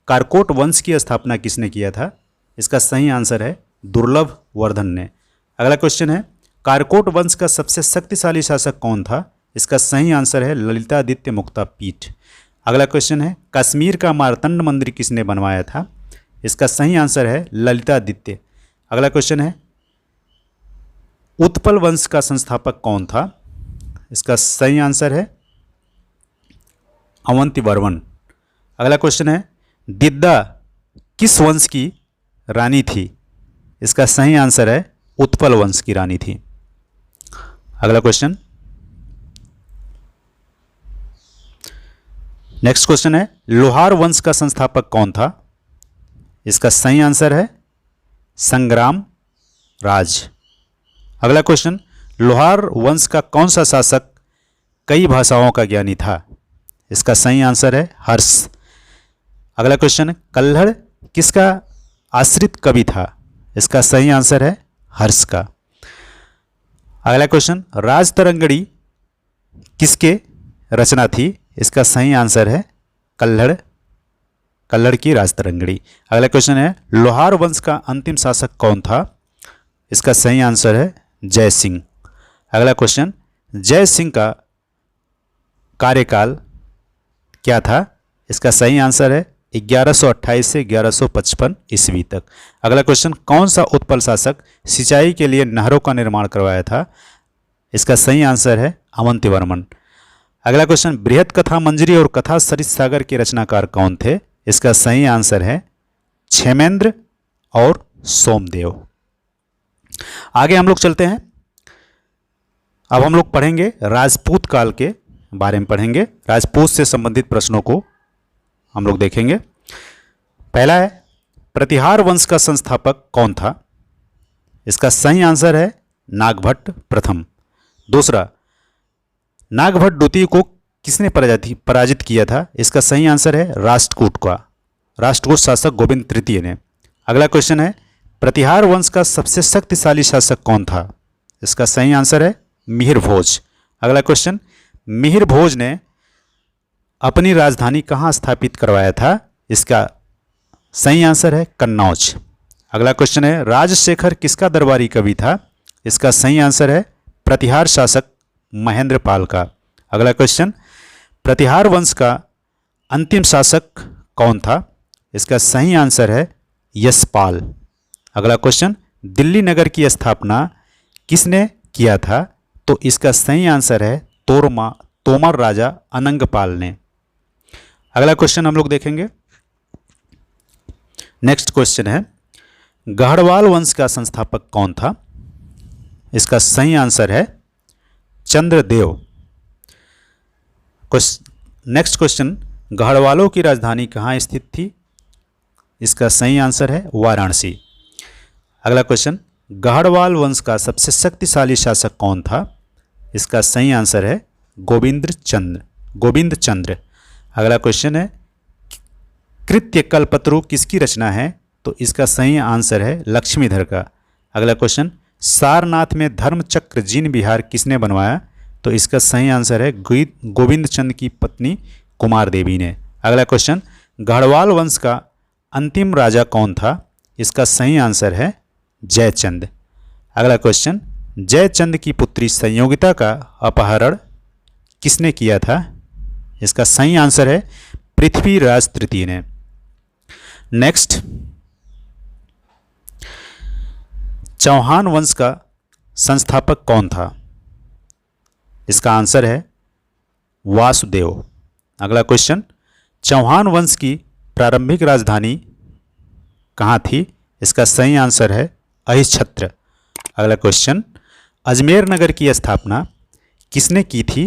कारकोट वंश की स्थापना किसने किया था? इसका सही आंसर है दुर्लभ वर्धन ने। अगला क्वेश्चन है, कारकोट वंश का सबसे शक्तिशाली शासक कौन था? इसका सही आंसर है ललितादित्य मुक्तापीठ। अगला क्वेश्चन है, कश्मीर का मार्तंड मंदिर किसने बनवाया था? इसका सही आंसर है ललितादित्य। अगला क्वेश्चन है, उत्पल वंश का संस्थापक कौन था? इसका सही आंसर है अवंतीवर्मन। अगला क्वेश्चन है, दिद्दा किस वंश की रानी थी? इसका सही आंसर है उत्पल वंश की रानी थी। अगला क्वेश्चन, नेक्स्ट क्वेश्चन है, लोहार वंश का संस्थापक कौन था? इसका सही आंसर है संग्राम राज। अगला क्वेश्चन, लोहार वंश का कौन सा शासक कई भाषाओं का ज्ञानी था? इसका सही आंसर है हर्ष। अगला क्वेश्चन, कल्हड़ किसका आश्रित कवि था? इसका सही आंसर है हर्ष का। अगला क्वेश्चन, राजतरंगड़ी किसके रचना थी? इसका सही आंसर है कल्हड़ की राजतरंगड़ी। अगला क्वेश्चन है, लोहार वंश का अंतिम शासक कौन था? इसका सही आंसर है जय सिंह। अगला क्वेश्चन, जय सिंह का कार्यकाल क्या था? इसका सही आंसर है 1128 से 1155 ईस्वी तक। अगला क्वेश्चन, कौन सा उत्पल शासक सिंचाई के लिए नहरों का निर्माण करवाया था? इसका सही आंसर है अवंतीवर्मन। अगला क्वेश्चन, बृहत कथा मंजरी और कथा सरित सागर के रचनाकार कौन थे? इसका सही आंसर है क्षेमेंद्र और सोमदेव। आगे हम लोग चलते हैं। अब हम लोग पढ़ेंगे राजपूत काल के बारे में पढ़ेंगे। राजपूत से संबंधित प्रश्नों को हम लोग देखेंगे। पहला है, प्रतिहार वंश का संस्थापक कौन था? इसका सही आंसर है नागभट्ट प्रथम। दूसरा, नागभट्ट द्वितीय को किसने पराजित किया था? इसका सही आंसर है राष्ट्रकूट शासक गोविंद तृतीय ने। अगला क्वेश्चन है, प्रतिहार वंश का सबसे शक्तिशाली शासक कौन था? इसका सही आंसर है मिहिर भोज। अगला क्वेश्चन, मिहिर भोज ने अपनी राजधानी कहाँ स्थापित करवाया था? इसका सही आंसर है कन्नौज। अगला क्वेश्चन है, राजशेखर किसका दरबारी कवि था? इसका सही आंसर है प्रतिहार शासक महेंद्र पाल का। अगला क्वेश्चन, प्रतिहार वंश का अंतिम शासक कौन था? इसका सही आंसर है यशपाल। अगला क्वेश्चन, दिल्ली नगर की स्थापना किसने किया था? तो इसका सही आंसर है तोमर राजा अनंगपाल ने। अगला क्वेश्चन हम लोग देखेंगे। नेक्स्ट क्वेश्चन है, गढ़वाल वंश का संस्थापक कौन था? इसका सही आंसर है चंद्रदेव। नेक्स्ट क्वेश्चन, गढ़वालों की राजधानी कहाँ स्थित थी? इसका सही आंसर है वाराणसी। अगला क्वेश्चन, गढ़वाल वंश का सबसे शक्तिशाली शासक कौन था? इसका सही आंसर है गोविंद चंद्र। अगला क्वेश्चन है, कृत्य कल्पतरु किसकी रचना है? तो इसका सही आंसर है लक्ष्मीधर का। अगला क्वेश्चन, सारनाथ में धर्मचक्र जिन विहार किसने बनवाया? तो इसका सही आंसर है गोविंद चंद की पत्नी कुमार देवी ने। अगला क्वेश्चन, गढ़वाल वंश का अंतिम राजा कौन था? इसका सही आंसर है जयचंद। अगला क्वेश्चन, जयचंद की पुत्री संयोगिता का अपहरण किसने किया था? इसका सही आंसर है पृथ्वीराज तृतीय ने। नेक्स्ट, चौहान वंश का संस्थापक कौन था? इसका आंसर है वासुदेव। अगला क्वेश्चन, चौहान वंश की प्रारंभिक राजधानी कहाँ थी? इसका सही आंसर है अहिच्छत्र। अगला क्वेश्चन, अजमेर नगर की स्थापना किसने की थी?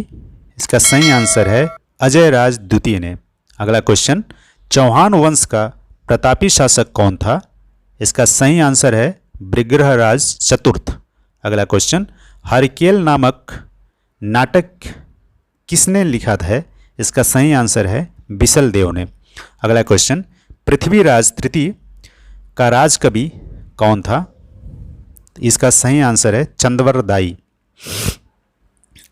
इसका सही आंसर है अजय राज द्वितीय ने। अगला क्वेश्चन, चौहान वंश का प्रतापी शासक कौन था? इसका सही आंसर है विग्रहराज चतुर्थ। अगला क्वेश्चन, हरिकेल नामक नाटक किसने लिखा है? इसका सही आंसर है बिसल देव ने। अगला क्वेश्चन, पृथ्वीराज तृतीय का राजकवि कौन था? इसका सही आंसर है चंद्रवर दाई।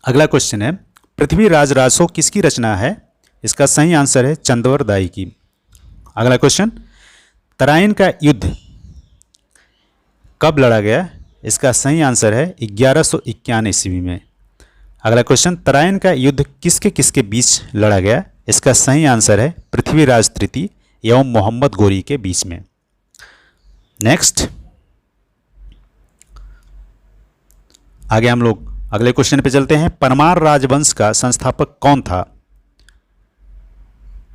अगला क्वेश्चन है, पृथ्वीराज रासो किसकी रचना है? इसका सही आंसर है चंद्रवर दाई की। अगला क्वेश्चन, तराइन का युद्ध कब लड़ा गया? इसका सही आंसर है 1151 ईस्वी में। अगला क्वेश्चन, तराइन का युद्ध किसके किसके बीच लड़ा गया? इसका सही आंसर है पृथ्वीराज तृतीय एवं मोहम्मद गोरी के बीच में। नेक्स्ट, आगे हम लोग अगले क्वेश्चन पे चलते हैं। परमार राजवंश का संस्थापक कौन था?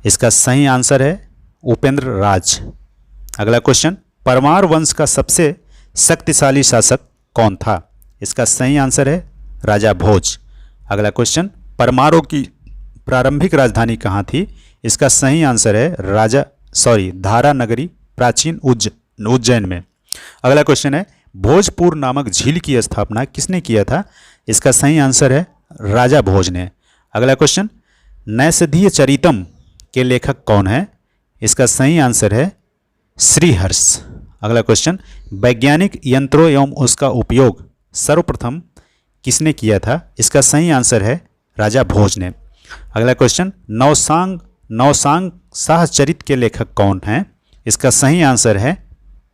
इसका सही आंसर है उपेंद्र राज। अगला क्वेश्चन, परमार वंश का सबसे शक्तिशाली शासक कौन था? इसका सही आंसर है राजा भोज। अगला क्वेश्चन, परमारों की प्रारंभिक राजधानी कहाँ थी? इसका सही आंसर है धारा नगरी प्राचीन उज्जैन में। अगला क्वेश्चन है, भोजपुर नामक झील की स्थापना किसने किया था? इसका सही आंसर है राजा भोज ने। अगला क्वेश्चन, नैषधीय चरितम के लेखक कौन है? इसका सही आंसर है श्रीहर्ष। अगला क्वेश्चन, वैज्ञानिक यंत्रों एवं उसका उपयोग सर्वप्रथम किसने किया था? इसका सही आंसर है राजा भोज ने। अगला क्वेश्चन, नौसांग साहचरित के लेखक कौन हैं? इसका सही आंसर है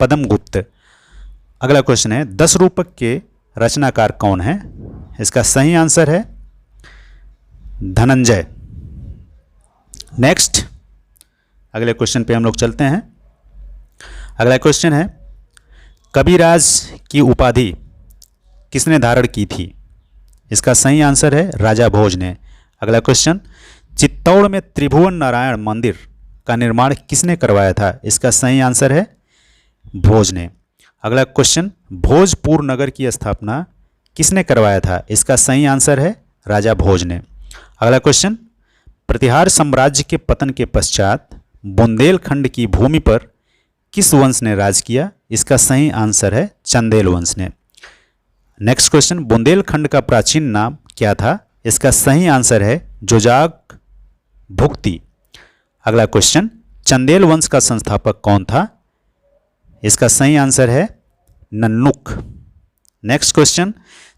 पद्मगुप्त। अगला क्वेश्चन है, 10 रूपक के रचनाकार कौन है? इसका सही आंसर है धनंजय। नेक्स्ट, अगले क्वेश्चन पे हम लोग चलते हैं। अगला क्वेश्चन है, कविराज की उपाधि किसने धारण की थी? इसका सही आंसर है राजा भोज ने। अगला क्वेश्चन, चित्तौड़ में त्रिभुवन नारायण मंदिर का निर्माण किसने करवाया था? इसका सही आंसर है भोज ने। अगला क्वेश्चन, भोजपुर नगर की स्थापना किसने करवाया था? इसका सही आंसर है राजा भोज ने। अगला क्वेश्चन, प्रतिहार साम्राज्य के पतन के पश्चात बुंदेलखंड की भूमि पर किस वंश ने राज किया? इसका सही आंसर है चंदेल वंश ने। नेक्स्ट क्वेश्चन, बुंदेलखंड का प्राचीन नाम क्या था? इसका सही आंसर है जोजाक भुक्ति। अगला क्वेश्चन, चंदेल वंश का संस्थापक कौन था? इसका सही आंसर है नन्नुक। नेक्स्ट क्वेश्चन,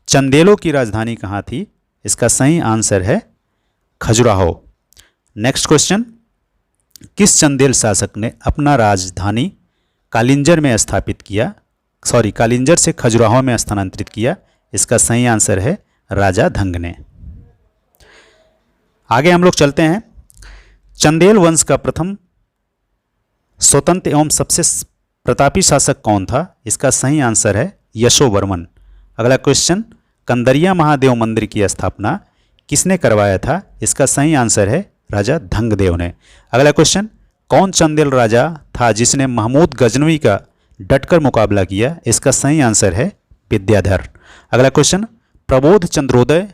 चंदेलों की राजधानी कहाँ थी? इसका सही आंसर है खजुराहो। नेक्स्ट क्वेश्चन, किस चंदेल शासक ने अपना राजधानी कालिंजर में स्थापित किया? कालिंजर से खजुराहो में स्थानांतरित किया। इसका सही आंसर है राजा धंग ने। आगे हम लोग चलते हैं। चंदेल वंश का प्रथम स्वतंत्र एवं सबसे प्रतापी शासक कौन था? इसका सही आंसर है यशोवर्मन। अगला क्वेश्चन, कंदरिया महादेव मंदिर की स्थापना किसने करवाया था? इसका सही आंसर है राजा धंगदेव ने। अगला क्वेश्चन, कौन चंदेल राजा था जिसने महमूद गजनवी का डटकर मुकाबला किया? इसका सही आंसर है विद्याधर। अगला क्वेश्चन, प्रबोध चंद्रोदय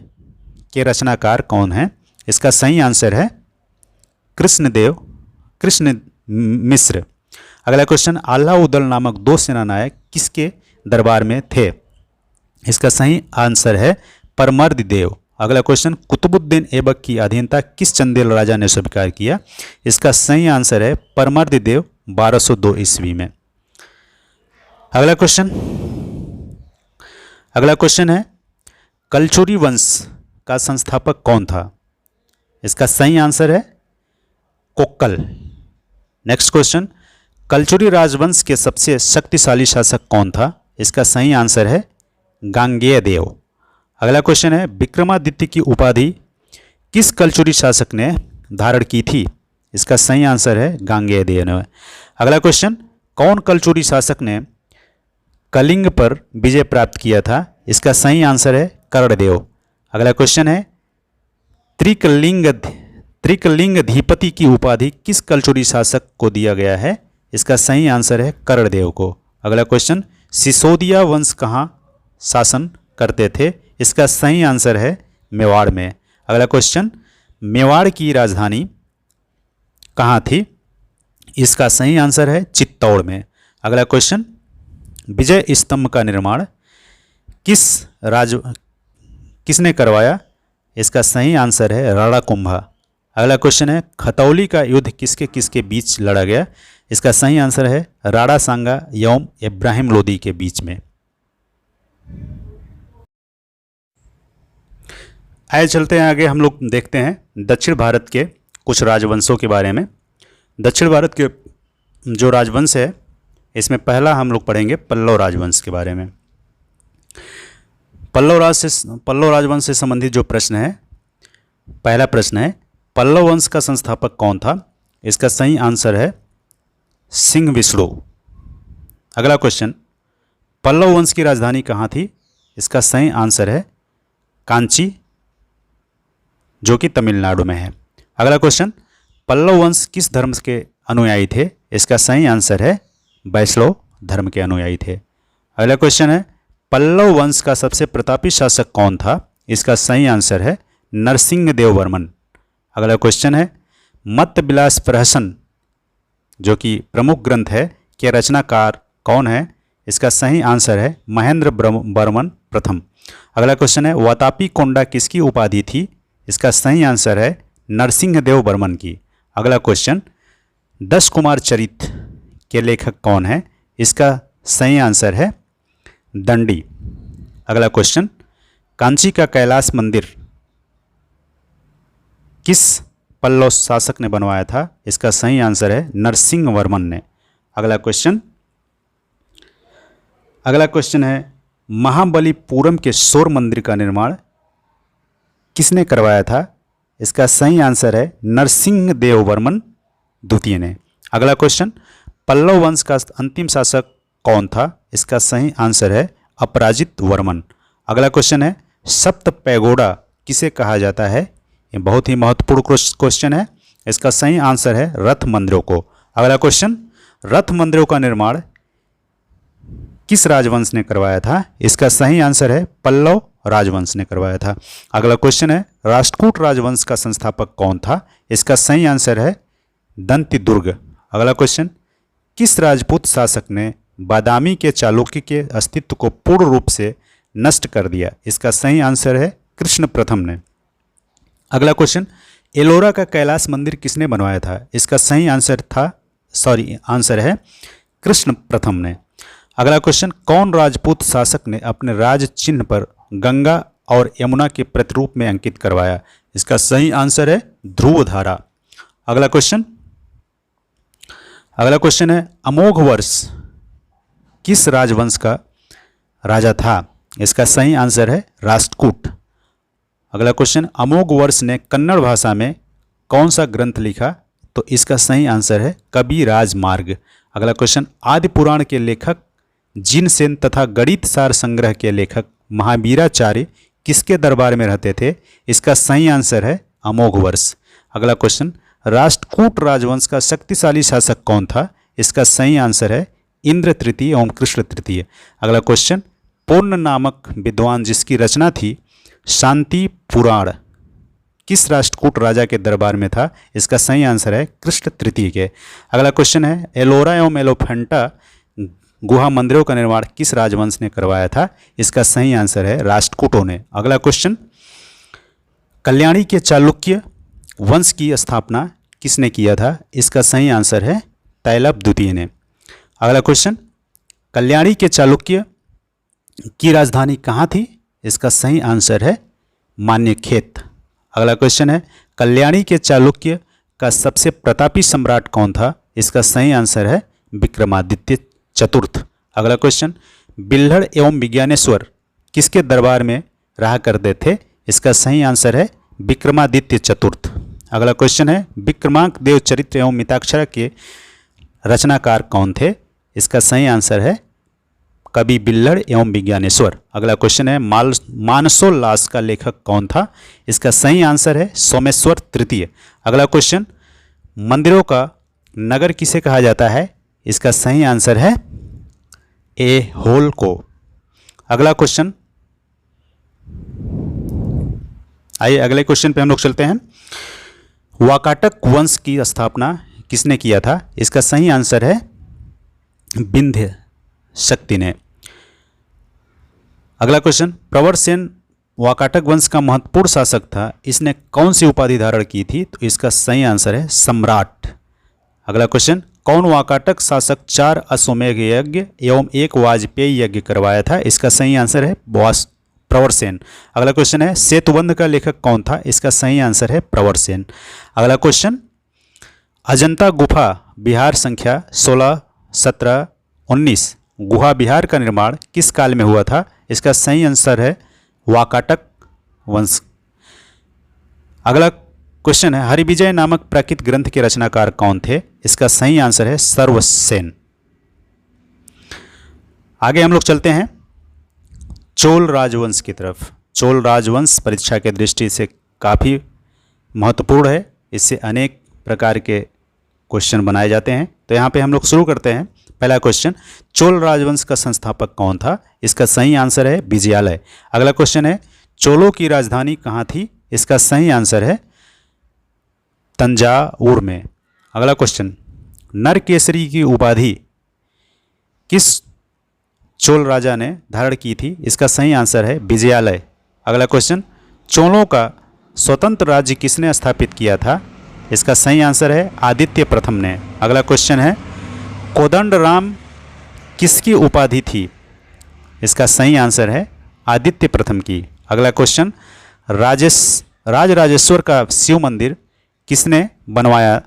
के रचनाकार कौन हैं? इसका सही आंसर है कृष्ण मिश्र। अगला क्वेश्चन, आल्हा-उदल नामक 2 सेनानायक किसके दरबार में थे? इसका सही आंसर है परमर्ददेव। अगला क्वेश्चन, कुतुबुद्दीन ऐबक की अधीनता किस चंदेल राजा ने स्वीकार किया? इसका सही आंसर है परमर्ददेव 1202 ईस्वी में। अगला क्वेश्चन है, कलचुरी वंश का संस्थापक कौन था? इसका सही आंसर है कोक्कल। नेक्स्ट क्वेश्चन, कलचुरी राजवंश के सबसे शक्तिशाली शासक कौन था? इसका सही आंसर है गांगेय देव। अगला क्वेश्चन है, विक्रमादित्य की उपाधि किस कलचुरी शासक ने धारण की थी? इसका सही आंसर है गांगेय देव ने। अगला क्वेश्चन, कौन कलचुरी शासक ने कलिंग पर विजय प्राप्त किया था? इसका सही आंसर है कर्णदेव। अगला क्वेश्चन है, त्रिकलिंगधिपति की उपाधि किस कलचुरी शासक को दिया गया है? इसका सही आंसर है कर्णदेव को। अगला क्वेश्चन, सिसोदिया वंश कहाँ शासन करते थे? इसका सही आंसर है मेवाड़ में। अगला क्वेश्चन, मेवाड़ की राजधानी कहाँ थी? इसका सही आंसर है चित्तौड़ में। अगला क्वेश्चन, विजय स्तंभ का निर्माण किसने करवाया? इसका सही आंसर है राणा कुंभा। अगला क्वेश्चन है, खतौली का युद्ध किसके किसके बीच लड़ा गया? इसका सही आंसर है राणा सांगा एवं इब्राहिम लोदी के बीच में। आइए चलते हैं आगे, हम लोग देखते हैं दक्षिण भारत के कुछ राजवंशों के बारे में। दक्षिण भारत के जो राजवंश है, इसमें पहला हम लोग पढ़ेंगे पल्लव राजवंश के बारे में। पल्लव राजवंश से संबंधित जो प्रश्न है, पहला प्रश्न है, पल्लव वंश का संस्थापक कौन था? इसका सही आंसर है सिंह विष्णु। अगला क्वेश्चन, पल्लव वंश की राजधानी कहाँ थी? इसका सही आंसर है कांची, जो कि तमिलनाडु में है। अगला क्वेश्चन, पल्लव वंश किस धर्म के अनुयायी थे? इसका सही आंसर है वैष्णव धर्म के अनुयायी थे। अगला क्वेश्चन है, पल्लव वंश का सबसे प्रतापी शासक कौन था? इसका सही आंसर है नरसिंहदेव वर्मन। अगला क्वेश्चन है, मत्त विलास प्रहसन जो कि प्रमुख ग्रंथ है के रचनाकार कौन है? इसका सही आंसर है महेंद्र वर्मन प्रथम। अगला क्वेश्चन है, वातापी कोंडा किसकी उपाधि थी? इसका सही आंसर है नरसिंहदेव वर्मन की। अगला क्वेश्चन, 10 कुमार चरित के लेखक कौन है? इसका सही आंसर है दंडी। अगला क्वेश्चन, कांची का कैलाश मंदिर किस पल्लव शासक ने बनवाया था? इसका सही आंसर है नरसिंह वर्मन ने। अगला क्वेश्चन है, महाबलीपुरम के शोर मंदिर का निर्माण किसने करवाया था? इसका सही आंसर है नरसिंहदेव वर्मन द्वितीय ने। अगला क्वेश्चन, पल्लव वंश का अंतिम शासक कौन था? इसका सही आंसर है अपराजित वर्मन। अगला क्वेश्चन है, सप्त पैगोडा किसे कहा जाता है? ये बहुत ही महत्वपूर्ण क्वेश्चन है। इसका सही आंसर है रथ मंदिरों को। अगला क्वेश्चन, रथ मंदिरों का निर्माण किस राजवंश ने करवाया था? इसका सही आंसर है पल्लव राजवंश ने करवाया था। अगला क्वेश्चन है, राष्ट्रकूट राजवंश का संस्थापक कौन था? इसका सही आंसर है दंतिदुर्ग। अगला क्वेश्चन, किस राजपूत शासक ने बादामी के चालुक्य के अस्तित्व को पूर्ण रूप से नष्ट कर दिया? इसका सही आंसर है कृष्ण प्रथम ने। अगला क्वेश्चन, एलोरा का कैलाश मंदिर किसने बनवाया था? इसका सही आंसर है कृष्ण प्रथम ने। अगला क्वेश्चन, कौन राजपूत शासक ने अपने राज चिन्ह पर गंगा और यमुना के प्रतिरूप में अंकित करवाया? इसका सही आंसर है ध्रुवधारा। अगला क्वेश्चन है, अमोघ वर्ष किस राजवंश का राजा था? इसका सही आंसर है राष्ट्रकूट। अगला क्वेश्चन, अमोघ वर्ष ने कन्नड़ भाषा में कौन सा ग्रंथ लिखा? तो इसका सही आंसर है कवि राजमार्ग। अगला क्वेश्चन, आदि पुराण के लेखक जिनसेन तथा गणित सार संग्रह के लेखक महावीराचार्य किसके दरबार में रहते थे? इसका सही आंसर है अमोघ वर्ष। अगला क्वेश्चन, राष्ट्रकूट राजवंश का शक्तिशाली शासक कौन था? इसका सही आंसर है इंद्र तृतीय एवं कृष्ण तृतीय। अगला क्वेश्चन, पूर्ण नामक विद्वान जिसकी रचना थी शांति पुराण किस राष्ट्रकूट राजा के दरबार में था? इसका सही आंसर है कृष्ण तृतीय के। अगला क्वेश्चन है, एलोरा एवं एलोफेंटा गुहा मंदिरों का निर्माण किस राजवंश ने करवाया था? इसका सही आंसर है राष्ट्रकूटों ने। अगला क्वेश्चन, कल्याणी के चालुक्य वंश की स्थापना किसने किया था? इसका सही आंसर है तैलप द्वितीय ने। अगला क्वेश्चन, कल्याणी के चालुक्य की राजधानी कहाँ थी? इसका सही आंसर है मान्यखेत। अगला क्वेश्चन है, कल्याणी के चालुक्य का सबसे प्रतापी सम्राट कौन था? इसका सही आंसर है विक्रमादित्य चतुर्थ। अगला क्वेश्चन, बिल्हड़ एवं विज्ञानेश्वर किसके दरबार में रहा करते थे? इसका सही आंसर है विक्रमादित्य चतुर्थ। अगला क्वेश्चन है, विक्रमांक देव चरित्र एवं मिताक्षरा के रचनाकार कौन थे? इसका सही आंसर है कवि बिल्लड़ एवं विज्ञानेश्वर। अगला क्वेश्चन है मानसोल्लास का लेखक कौन था? इसका सही आंसर है सोमेश्वर तृतीय। अगला क्वेश्चन, मंदिरों का नगर किसे कहा जाता है? इसका सही आंसर है ए होल को। अगला क्वेश्चन, आइए अगले क्वेश्चन पे हम लोग चलते हैं। वाकाटक वंश की स्थापना किसने किया था? इसका सही आंसर है विंध्य शक्ति ने। अगला क्वेश्चन, प्रवरसेन वाकाटक वंश का महत्वपूर्ण शासक था, इसने कौन सी उपाधि धारण की थी? तो इसका सही आंसर है सम्राट। अगला क्वेश्चन, कौन वाकाटक शासक 4 अश्वमेध यज्ञ एवं 1 वाजपेयी यज्ञ करवाया था? इसका सही आंसर है प्रवरसेन। अगला क्वेश्चन है, सेतुबंध का लेखक कौन था? इसका सही आंसर है प्रवरसेन। अगला क्वेश्चन, अजंता गुफा विहार संख्या 16, 17, 19 गुहा विहार का निर्माण किस काल में हुआ था? इसका सही आंसर है वाकाटक वंश। अगला क्वेश्चन है, हरिविजय नामक प्राकृत ग्रंथ के रचनाकार कौन थे? इसका सही आंसर है सर्वसेन। आगे हम लोग चलते हैं चोल राजवंश की तरफ। चोल राजवंश परीक्षा के दृष्टि से काफ़ी महत्वपूर्ण है, इससे अनेक प्रकार के क्वेश्चन बनाए जाते हैं। तो यहाँ पे हम लोग शुरू करते हैं। पहला क्वेश्चन, चोल राजवंश का संस्थापक कौन था? इसका सही आंसर है विजयालय। अगला क्वेश्चन है, चोलों की राजधानी कहाँ थी? इसका सही आंसर है तंजावुर में। अगला क्वेश्चन, नरकेसरी की उपाधि किस चोल राजा ने धारण की थी? इसका सही आंसर है विजयालय। अगला क्वेश्चन, चोलों का स्वतंत्र राज्य किसने स्थापित किया था? इसका सही आंसर है आदित्य प्रथम ने। अगला क्वेश्चन है, कोदंडराम किसकी उपाधि थी? इसका सही आंसर है आदित्य प्रथम की। अगला क्वेश्चन, राजराजेश्वर का शिव मंदिर किसने बनवाया?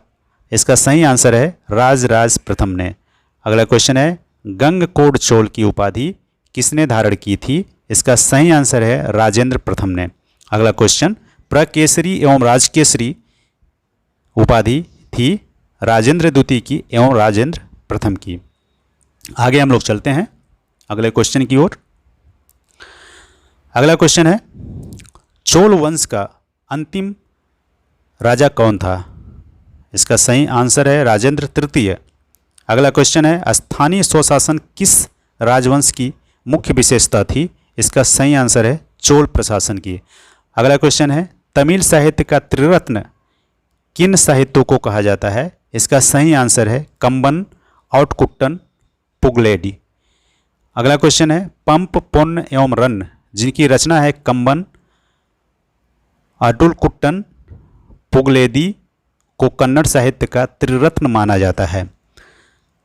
इसका सही आंसर है राजराज प्रथम ने। अगला क्वेश्चन है, गंगकोड चोल की उपाधि किसने धारण की थी? इसका सही आंसर है राजेंद्र प्रथम ने। अगला क्वेश्चन, प्रकेसरी एवं राजकेसरी उपाधि थी राजेंद्र द्वितीय की एवं राजेंद्र प्रथम की। आगे हम लोग चलते हैं अगले क्वेश्चन की ओर। अगला क्वेश्चन है, चोल वंश का अंतिम राजा कौन था? इसका सही आंसर है राजेंद्र तृतीय। अगला क्वेश्चन है, स्थानीय स्वशासन किस राजवंश की मुख्य विशेषता थी? इसका सही आंसर है चोल प्रशासन की। अगला क्वेश्चन है, तमिल साहित्य का त्रिरत्न किन साहित्यों को कहा जाता है? इसका सही आंसर है कंबन, औटकुट्टन, पुगलेडी। अगला क्वेश्चन है, पंप, पुण्य एवं रन्न जिनकी रचना है कंबन, अटुलकुट्टन, पुगलेदी को कन्नड़ साहित्य का त्रिरत्न माना जाता है।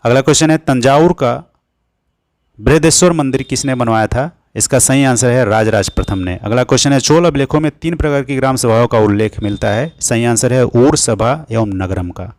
अगला क्वेश्चन है, तंजावुर का बृहदेश्वर मंदिर किसने बनवाया था? इसका सही आंसर है राजराज प्रथम ने। अगला क्वेश्चन है, चोल अभिलेखों में 3 प्रकार की ग्राम सभाओं का उल्लेख मिलता है। सही आंसर है ऊर सभा एवं नगरम का।